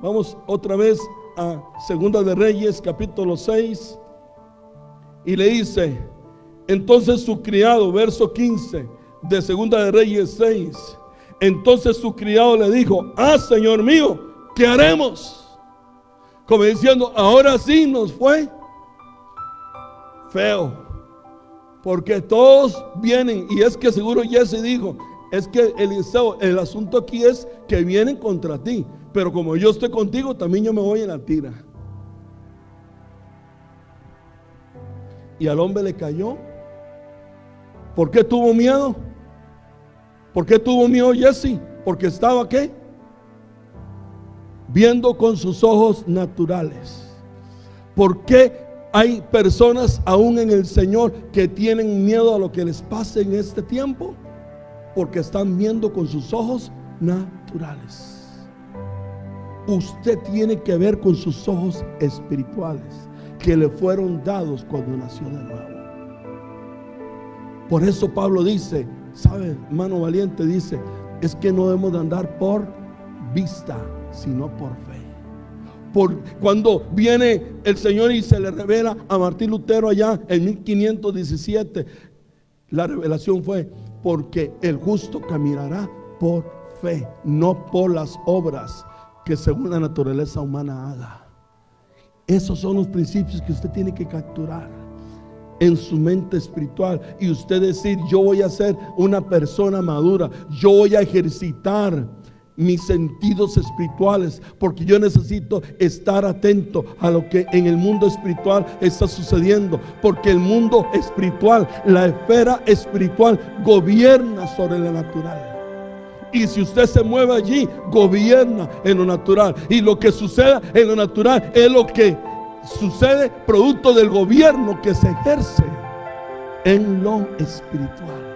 vamos otra vez a Segunda de Reyes capítulo 6, y le dice, entonces su criado, verso 15 de Segunda de Reyes 6, entonces su criado le dijo, Señor mío, ¿qué haremos? Como diciendo, ahora sí nos fue feo, porque todos vienen. Y es que seguro Jesse dijo, es que Eliseo, el asunto aquí es que vienen contra ti, pero como yo estoy contigo, también yo me voy en la tira. Y al hombre le cayó. ¿Por qué tuvo miedo? ¿Por qué tuvo miedo Jesse? Porque estaba ¿qué? Viendo con sus ojos naturales. ¿Por qué hay personas aún en el Señor que tienen miedo a lo que les pase en este tiempo? Porque están viendo con sus ojos naturales. Usted tiene que ver con sus ojos espirituales que le fueron dados cuando nació de nuevo. Por eso Pablo dice, ¿sabe, hermano valiente? Dice, es que no debemos de andar por vista, sino por fe. Cuando viene el Señor y se le revela a Martín Lutero allá en 1517, la revelación fue, porque el justo caminará por fe, no por las obras que según la naturaleza humana haga. Esos son los principios que usted tiene que capturar en su mente espiritual, y usted decir, yo voy a ser una persona madura, yo voy a ejercitar mis sentidos espirituales, porque yo necesito estar atento a lo que en el mundo espiritual está sucediendo, porque el mundo espiritual, la esfera espiritual gobierna sobre lo natural. Y si usted se mueve allí, gobierna en lo natural, y lo que suceda en lo natural es lo que sucede producto del gobierno que se ejerce en lo espiritual.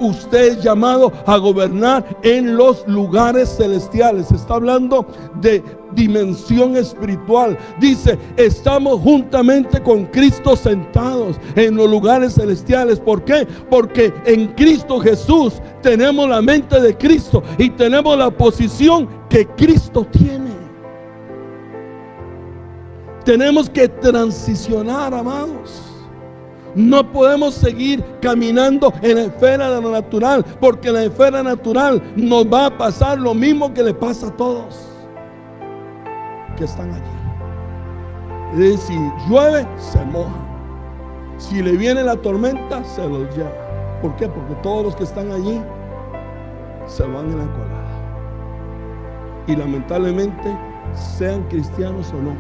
Usted es llamado a gobernar en los lugares celestiales. Está hablando de dimensión espiritual. Dice, estamos juntamente con Cristo sentados en los lugares celestiales. ¿Por qué? Porque en Cristo Jesús tenemos la mente de Cristo y tenemos la posición que Cristo tiene. Tenemos que transicionar, amados. No podemos seguir caminando en la esfera de lo natural, porque en la esfera natural nos va a pasar lo mismo que le pasa a todos. que están allí. Y si llueve, se mojan. Si le viene la tormenta, se los lleva. ¿Por qué? Porque todos los que están allí se van en la colada. Y lamentablemente, sean cristianos o no,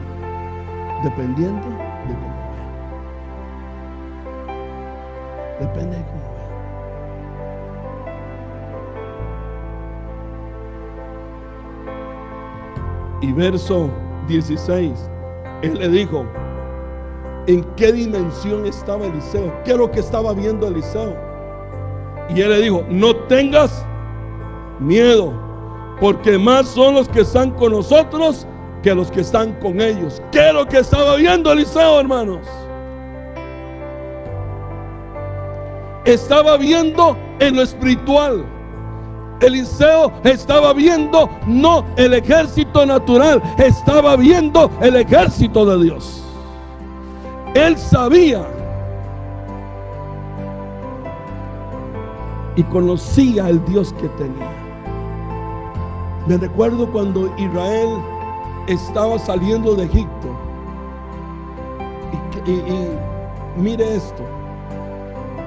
dependiendo de cómo vean. Depende de cómo vean. Y verso 16, él le dijo, ¿en qué dimensión estaba Eliseo? ¿Qué es lo que estaba viendo Eliseo? Y él le dijo, no tengas miedo, porque más son los que están con nosotros que los que están con ellos. ¿Qué es lo que estaba viendo Eliseo, hermanos? Estaba viendo en lo espiritual. Eliseo estaba viendo no el ejército natural, estaba viendo el ejército de Dios. Él sabía y conocía el Dios que tenía. Me recuerdo cuando Israel estaba saliendo de Egipto. Y mire esto.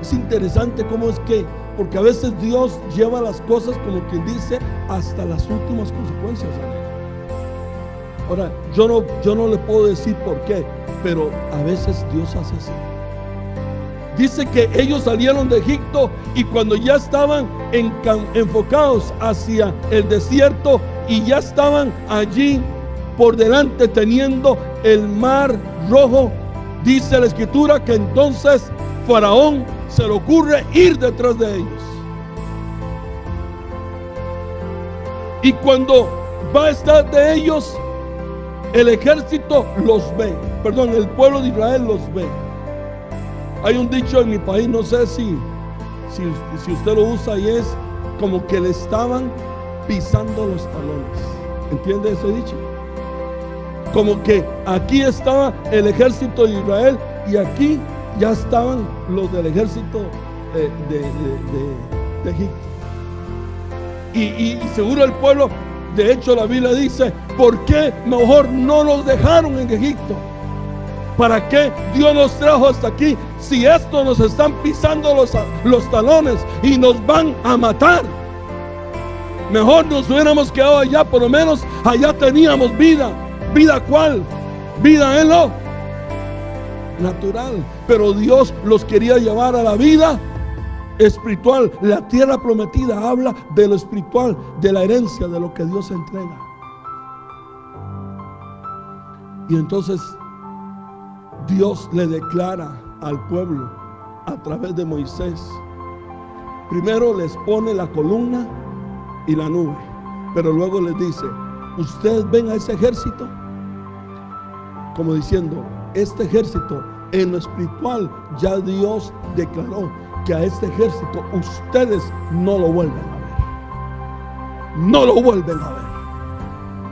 Es interesante cómo es que, porque a veces Dios lleva las cosas, como quien dice, hasta las últimas consecuencias. Ahora, yo no le puedo decir por qué, pero a veces Dios hace así. Dice que ellos salieron de Egipto y cuando ya estaban enfocados hacia el desierto y ya estaban allí por delante teniendo el mar rojo, dice la escritura que entonces Faraón se le ocurre ir detrás de ellos. Y cuando va a estar de ellos, el ejército los ve. Perdón, el pueblo de Israel los ve. Hay un dicho en mi país, no sé si usted lo usa, y es como que le estaban pisando los talones. ¿Entiende ese dicho? Como que aquí estaba el ejército de Israel y aquí ya estaban los del ejército de Egipto. Y seguro el pueblo, de hecho la Biblia dice, ¿por qué mejor no los dejaron en Egipto? ¿Para qué Dios nos trajo hasta aquí si esto nos están pisando los talones y nos van a matar? Mejor nos hubiéramos quedado allá, por lo menos allá teníamos vida. ¿Vida cuál? Vida en lo natural. Pero Dios los quería llevar a la vida espiritual. La tierra prometida habla de lo espiritual, de la herencia, de lo que Dios entrega. Y entonces Dios le declara al pueblo a través de Moisés. Primero les pone la columna y la nube, pero luego les dice, ustedes ven a ese ejército, como diciendo, este ejército en lo espiritual ya Dios declaró que a este ejército ustedes no lo vuelven a ver. No lo vuelven a ver.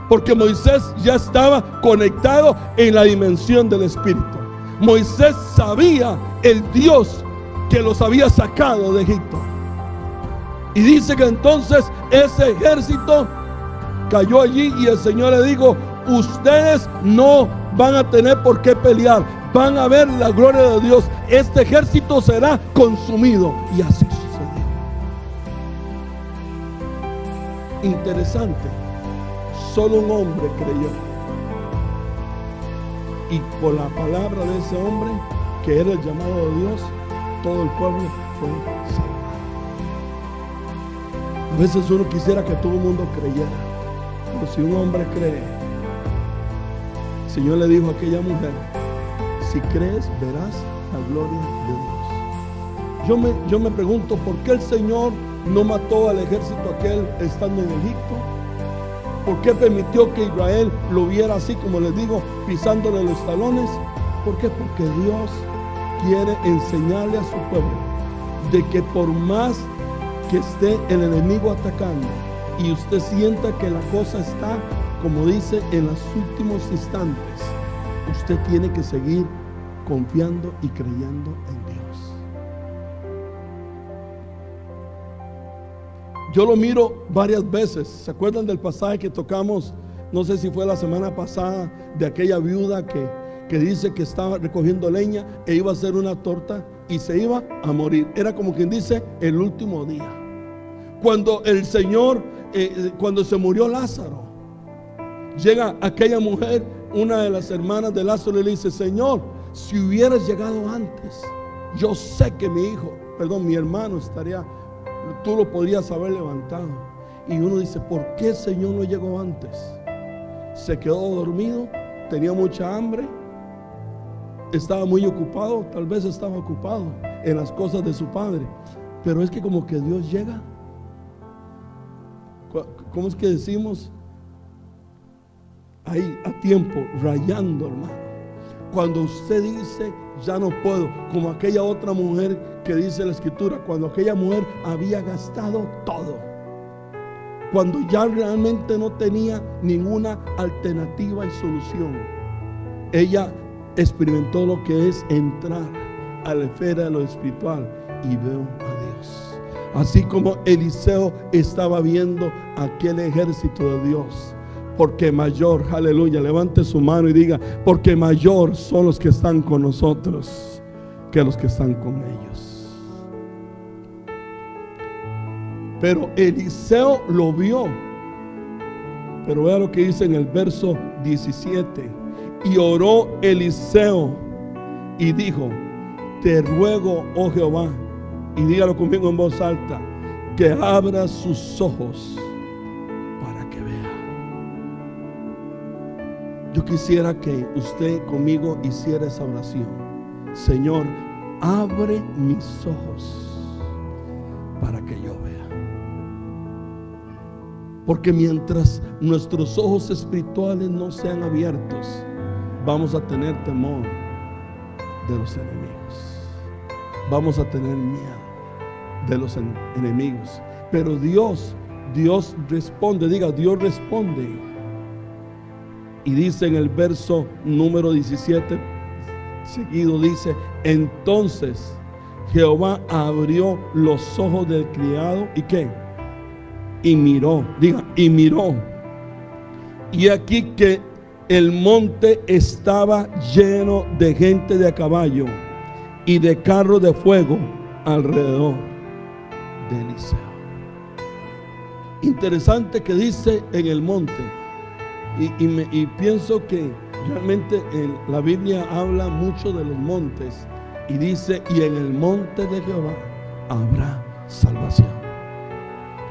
Porque Moisés ya estaba conectado en la dimensión del espíritu. Moisés sabía el Dios que los había sacado de Egipto. Y dice que entonces ese ejército cayó allí y el Señor le dijo, ustedes no van a tener por qué pelear, van a ver la gloria de Dios, este ejército será consumido. Y así sucedió. Interesante, solo un hombre creyó, y por la palabra de ese hombre, que era el llamado de Dios, todo el pueblo fue salvo. A veces uno quisiera que todo el mundo creyera, pero si un hombre cree, el Señor le dijo a aquella mujer, si crees verás la gloria de Dios. Yo me pregunto, ¿por qué el Señor no mató al ejército aquel estando en Egipto? ¿Por qué permitió que Israel lo viera así, como les digo, pisándole los talones? ¿Por qué? Porque Dios quiere enseñarle a su pueblo de que por más que esté el enemigo atacando y usted sienta que la cosa está, como dice, en los últimos instantes, usted tiene que seguir confiando y creyendo en Dios. Yo lo miro varias veces. ¿Se acuerdan del pasaje que tocamos no sé si fue la semana pasada, de aquella viuda que dice que estaba recogiendo leña e iba a hacer una torta y se iba a morir. Era como quien dice el último día. Cuando el Señor, cuando se murió Lázaro, llega aquella mujer, una de las hermanas de Lázaro, y le dice: Señor, si hubieras llegado antes, yo sé que mi hermano tú lo podrías haber levantado. Y uno dice: ¿por qué el Señor no llegó antes? Se quedó dormido, tenía mucha hambre, estaba muy ocupado, tal vez estaba ocupado en las cosas de su padre. Pero es que como que Dios llega, ¿cómo es que decimos? Ahí a tiempo, rayando, hermano. Cuando usted dice: ya no puedo, como aquella otra mujer que dice la Escritura, cuando aquella mujer había gastado todo, cuando ya realmente no tenía ninguna alternativa y solución, ella experimentó lo que es entrar a la esfera de lo espiritual y veo a Dios. Así como Eliseo estaba viendo aquel ejército de Dios. Porque mayor, aleluya, levante su mano y diga: porque mayor son los que están con nosotros que los que están con ellos. Pero Eliseo lo vio. Pero vea lo que dice en el verso 17. Y oró Eliseo y dijo: te ruego, oh Jehová, y dígalo conmigo en voz alta, que abra sus ojos para que vea. Yo quisiera que usted conmigo hiciera esa oración. Señor, abre mis ojos para que yo vea. Porque mientras nuestros ojos espirituales no sean abiertos, vamos a tener temor de los enemigos. Vamos a tener miedo de los enemigos. Pero Dios responde. Diga: Dios responde. Y dice en el verso número 17 seguido, dice: entonces Jehová abrió los ojos del criado. ¿Y qué? Y miró. Diga: y miró. Y aquí que el monte estaba lleno de gente de a caballo y de carros de fuego alrededor de Eliseo. Interesante que dice en el monte. Y pienso que realmente la Biblia habla mucho de los montes. Y dice: y en el monte de Jehová habrá salvación.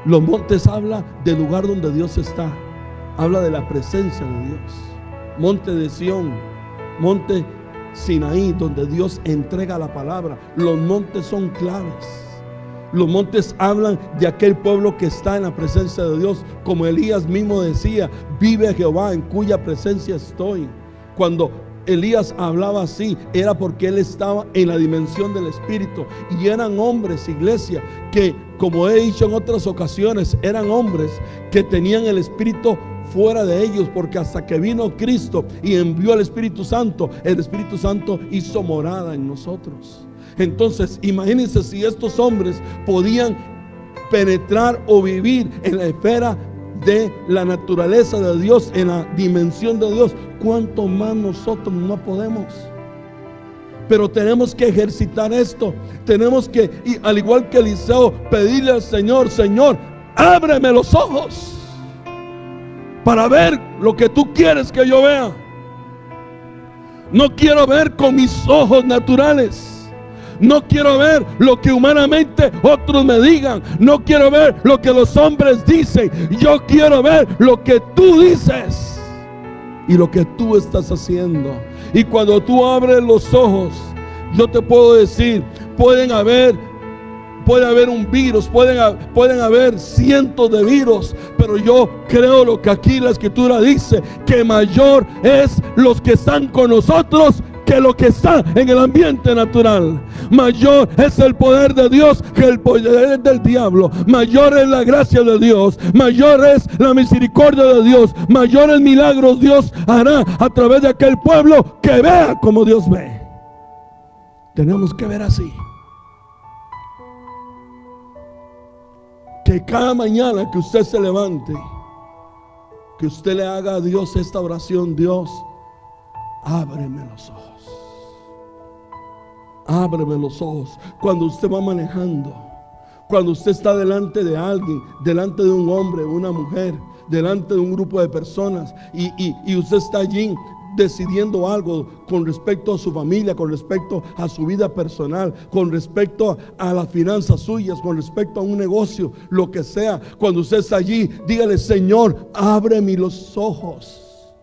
Los montes habla del lugar donde Dios está. Habla de la presencia de Dios. Monte de Sión, monte Sinaí, donde Dios entrega la palabra. Los montes son claves. Los montes hablan de aquel pueblo que está en la presencia de Dios. Como Elías mismo decía: vive Jehová en cuya presencia estoy. Cuando Elías hablaba así, era porque él estaba en la dimensión del Espíritu. Y eran hombres, iglesia, que, como he dicho en otras ocasiones, eran hombres que tenían el Espíritu fuera de ellos, porque hasta que vino Cristo y envió al Espíritu Santo, el Espíritu Santo hizo morada en nosotros. Entonces imagínense si estos hombres podían penetrar o vivir en la esfera de la naturaleza de Dios, en la dimensión de Dios, cuánto más nosotros no podemos. Pero tenemos que ejercitar esto. Tenemos que, y al igual que Eliseo, pedirle al Señor: Señor, ábreme los ojos para ver lo que tú quieres que yo vea. No quiero ver con mis ojos naturales. No quiero ver lo que humanamente otros me digan. No quiero ver lo que los hombres dicen. Yo quiero ver lo que tú dices y lo que tú estás haciendo. Y cuando tú abres los ojos, yo te puedo decir, puede haber un virus, pueden haber cientos de virus, pero yo creo lo que aquí la Escritura dice, que mayor es los que están con nosotros que lo que está en el ambiente natural. Mayor es el poder de Dios que el poder del diablo. Mayor es la gracia de Dios. Mayor es la misericordia de Dios. Mayores milagros Dios hará a través de aquel pueblo que vea como Dios ve. Tenemos que ver así. Que cada mañana que usted se levante, que usted le haga a Dios esta oración: Dios, ábreme los ojos. Ábreme los ojos. Cuando usted va manejando, cuando usted está delante de alguien, delante de un hombre, una mujer, delante de un grupo de personas, y usted está allí decidiendo algo con respecto a su familia, con respecto a su vida personal, con respecto a las finanzas suyas, con respecto a un negocio, lo que sea. Cuando usted está allí, dígale: Señor, ábreme los ojos,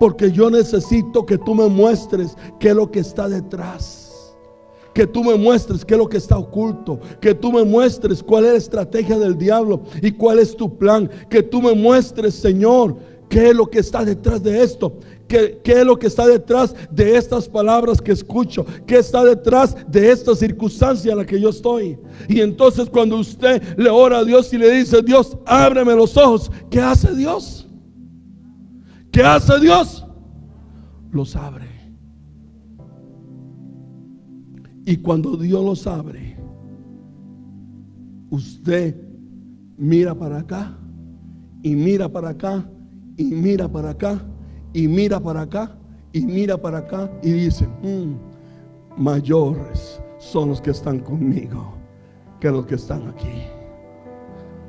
porque yo necesito que tú me muestres qué es lo que está detrás, que tú me muestres qué es lo que está oculto, que tú me muestres cuál es la estrategia del diablo y cuál es tu plan, que tú me muestres, Señor, qué es lo que está detrás de esto, qué es lo que está detrás de estas palabras que escucho, qué está detrás de esta circunstancia en la que yo estoy. Y entonces, cuando usted le ora a Dios y le dice: Dios, ábreme los ojos, ¿qué hace Dios? ¿Qué hace Dios? Los abre. Y cuando Dios los abre, usted mira para acá, y mira para acá, y mira para acá, y mira para acá, y mira para acá, y dice: mayores son los que están conmigo que los que están aquí.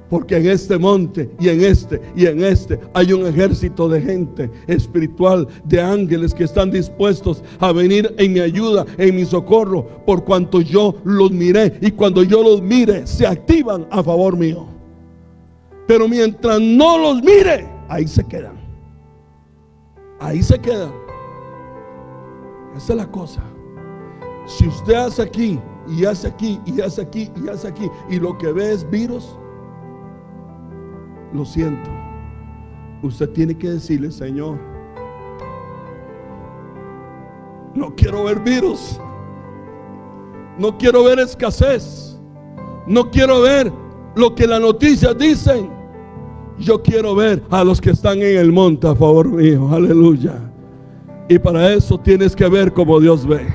Porque en este monte y en este hay un ejército de gente espiritual, de ángeles que están dispuestos a venir en mi ayuda, en mi socorro, por cuanto yo los miré. Y cuando yo los mire, se activan a favor mío. Pero mientras no los mire, ahí se quedan. Ahí se quedan. Esa es la cosa. Si usted hace aquí, y hace aquí, y hace aquí, y hace aquí, y lo que ve es virus, lo siento. Usted tiene que decirle: Señor, no quiero ver virus, no quiero ver escasez, no quiero ver lo que las noticias dicen. Yo quiero ver a los que están en el monte a favor mío. Aleluya. Y para eso tienes que ver como Dios ve.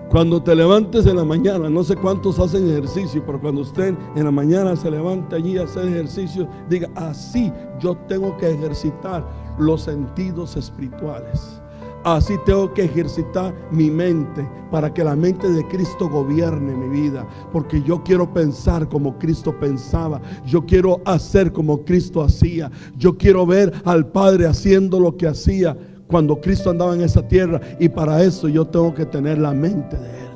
Cuando te levantes en la mañana, no sé cuántos hacen ejercicio, pero cuando usted en la mañana se levante allí a hacer ejercicio, diga: así yo tengo que ejercitar los sentidos espirituales. Así tengo que ejercitar mi mente, para que la mente de Cristo gobierne mi vida. Porque yo quiero pensar como Cristo pensaba. Yo quiero hacer como Cristo hacía. Yo quiero ver al Padre haciendo lo que hacía cuando Cristo andaba en esa tierra. Y para eso yo tengo que tener la mente de Él.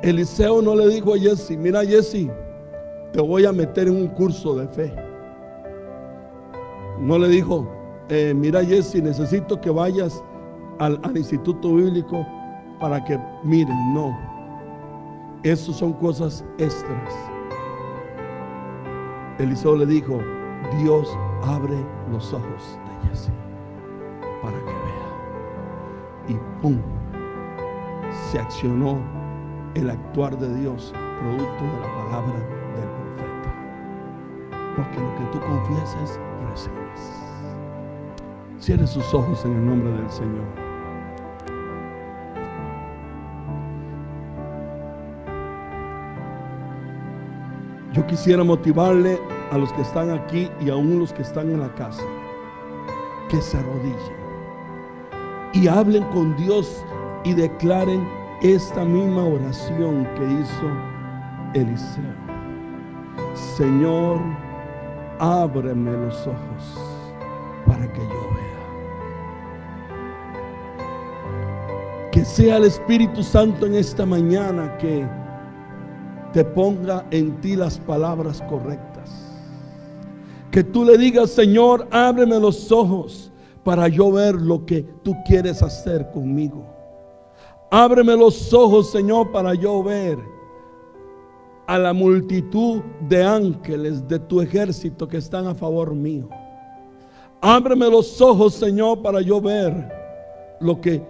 Eliseo no le dijo a Jesse: mira, Jesse, te voy a meter en un curso de fe. No le dijo: mira, Jesse, necesito que vayas al instituto bíblico para que miren. No, eso son cosas extras. Eliseo le dijo: Dios abre los ojos de Jesse para que vea. Y pum, se accionó el actuar de Dios, producto de la palabra del profeta. Porque lo que tú confieses, recibes. Cierre sus ojos en el nombre del Señor. Yo quisiera motivarle a los que están aquí y aún los que están en la casa, que se arrodillen y hablen con Dios y declaren esta misma oración que hizo Eliseo. Señor, ábreme los ojos para que yo vea. Que sea el Espíritu Santo en esta mañana que te ponga en ti las palabras correctas. Que tú le digas: Señor, ábreme los ojos para yo ver lo que tú quieres hacer conmigo. Ábreme los ojos, Señor, para yo ver a la multitud de ángeles de tu ejército que están a favor mío. Ábreme los ojos, Señor, para yo ver lo que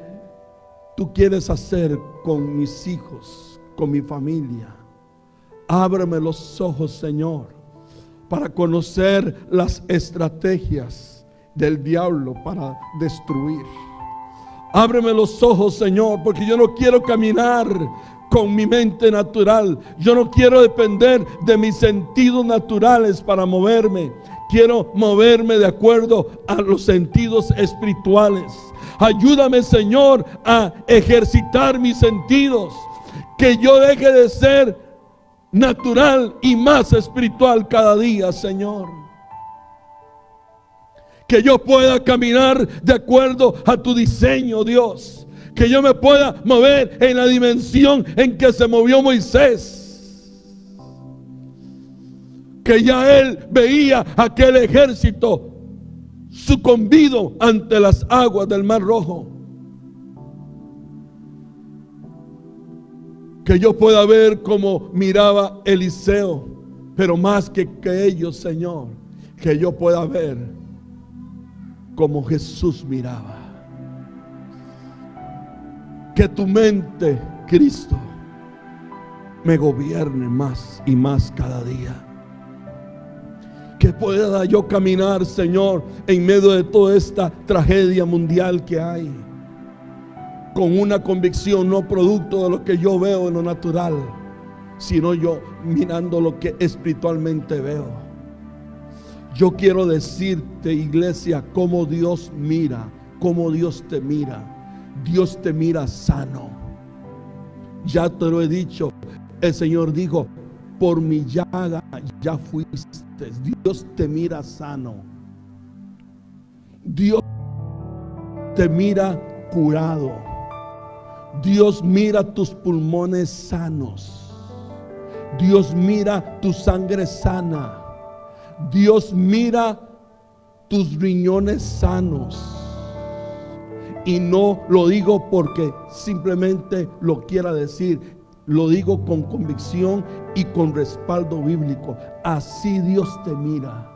tú quieres hacer con mis hijos, con mi familia. Ábreme los ojos, Señor, para conocer las estrategias del diablo para destruir. Ábreme los ojos, Señor, porque yo no quiero caminar con mi mente natural. Yo no quiero depender de mis sentidos naturales para moverme. Quiero moverme de acuerdo a los sentidos espirituales. Ayúdame, Señor, a ejercitar mis sentidos. Que yo deje de ser natural y más espiritual cada día, Señor. Que yo pueda caminar de acuerdo a tu diseño, Dios. Que yo me pueda mover en la dimensión en que se movió Moisés. Que ya él veía aquel ejército sucumbido ante las aguas del Mar Rojo. Que yo pueda ver como miraba Eliseo, pero más que ellos, Señor, que yo pueda ver como Jesús miraba. Que tu mente, Cristo, me gobierne más y más cada día. Que pueda yo caminar, Señor, en medio de toda esta tragedia mundial que hay, con una convicción, no producto de lo que yo veo en lo natural, sino yo mirando lo que espiritualmente veo. Yo quiero decirte, iglesia, cómo Dios mira, cómo Dios te mira. Dios te mira sano. Ya te lo he dicho. El Señor dijo: por mi llaga ya fuiste. Dios te mira sano. Dios te mira curado. Dios mira tus pulmones sanos. Dios mira tu sangre sana. Dios mira tus riñones sanos. Y no lo digo porque simplemente lo quiera decir. Lo digo con convicción y con respaldo bíblico. Así Dios te mira.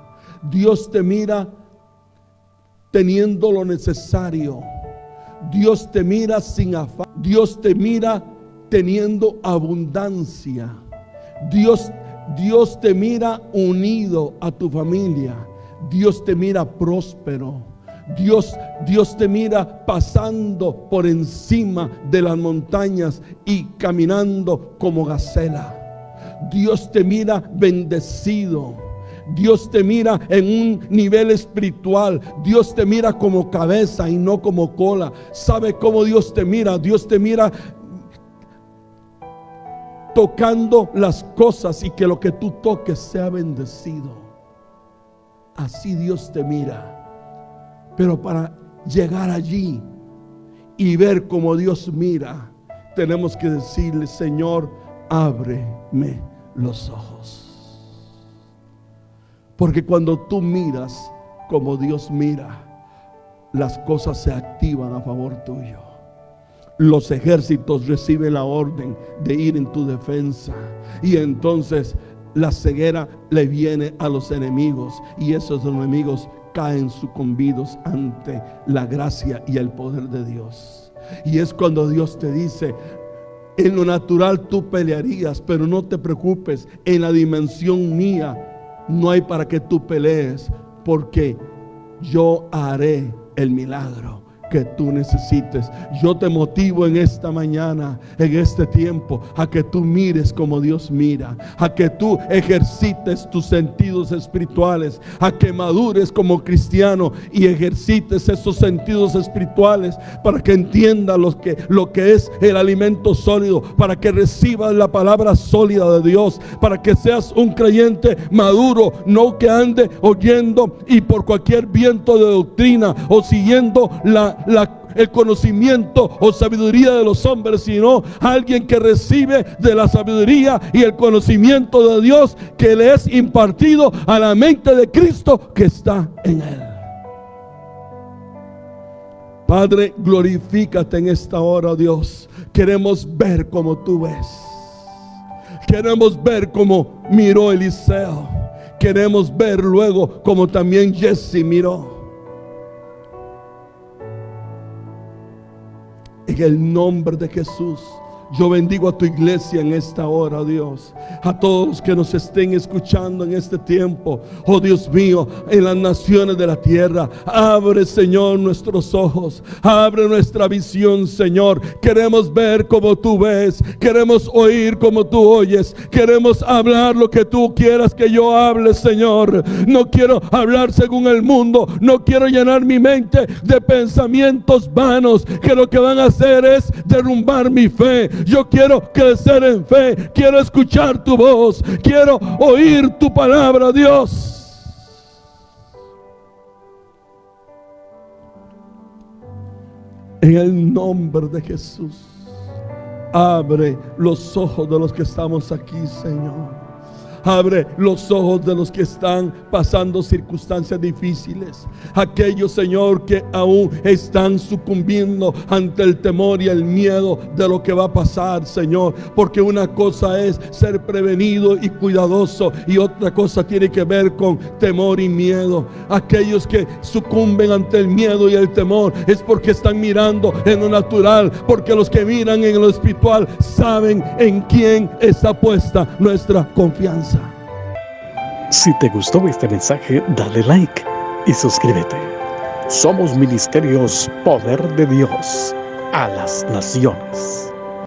Dios te mira teniendo lo necesario. Dios te mira sin afán. Dios te mira teniendo abundancia. Dios te mira unido a tu familia. Dios te mira próspero. Dios te mira pasando por encima de las montañas y caminando como gacela. Dios te mira bendecido. Dios te mira en un nivel espiritual. Dios te mira como cabeza y no como cola. ¿Sabe cómo Dios te mira? Dios te mira tocando las cosas y que lo que tú toques sea bendecido. Así Dios te mira. Pero para llegar allí y ver cómo Dios mira, tenemos que decirle: Señor, ábreme los ojos. Porque cuando tú miras como Dios mira, las cosas se activan a favor tuyo. Los ejércitos reciben la orden de ir en tu defensa. Y entonces la ceguera le viene a los enemigos. Y esos enemigos caen sucumbidos ante la gracia y el poder de Dios. Y es cuando Dios te dice: en lo natural tú pelearías, pero no te preocupes, en la dimensión mía no hay para que tú pelees, porque yo haré el milagro que tú necesites. Yo te motivo en esta mañana, en este tiempo, a que tú mires como Dios mira, a que tú ejercites tus sentidos espirituales, a que madures como cristiano y ejercites esos sentidos espirituales para que entiendas lo que es el alimento sólido, para que recibas la palabra sólida de Dios, para que seas un creyente maduro, no que ande oyendo y por cualquier viento de doctrina o siguiendo el conocimiento o sabiduría de los hombres, sino alguien que recibe de la sabiduría y el conocimiento de Dios que le es impartido a la mente de Cristo que está en él. Padre, glorifícate en esta hora, Dios. Queremos ver como tú ves. Queremos ver como miró Eliseo. Queremos ver luego como también Jesse miró. En el nombre de Jesús, Yo bendigo a tu iglesia en esta hora, Dios. A todos los que nos estén escuchando en este tiempo. Oh Dios mío, en las naciones de la tierra. Abre, Señor, nuestros ojos. Abre nuestra visión, Señor. Queremos ver como tú ves. Queremos oír como tú oyes. Queremos hablar lo que tú quieras que yo hable, Señor. No quiero hablar según el mundo. No quiero llenar mi mente de pensamientos vanos que lo que van a hacer es derrumbar mi fe. Yo quiero crecer en fe, quiero escuchar tu voz, quiero oír tu palabra, Dios. En el nombre de Jesús, abre los ojos de los que estamos aquí, Señor. Abre los ojos de los que están pasando circunstancias difíciles. Aquellos, Señor, que aún están sucumbiendo ante el temor y el miedo de lo que va a pasar, Señor. Porque una cosa es ser prevenido y cuidadoso, y otra cosa tiene que ver con temor y miedo. Aquellos que sucumben ante el miedo y el temor es porque están mirando en lo natural. Porque los que miran en lo espiritual saben en quién está puesta nuestra confianza. Si te gustó este mensaje, dale like y suscríbete. Somos Ministerios Poder de Dios a las Naciones.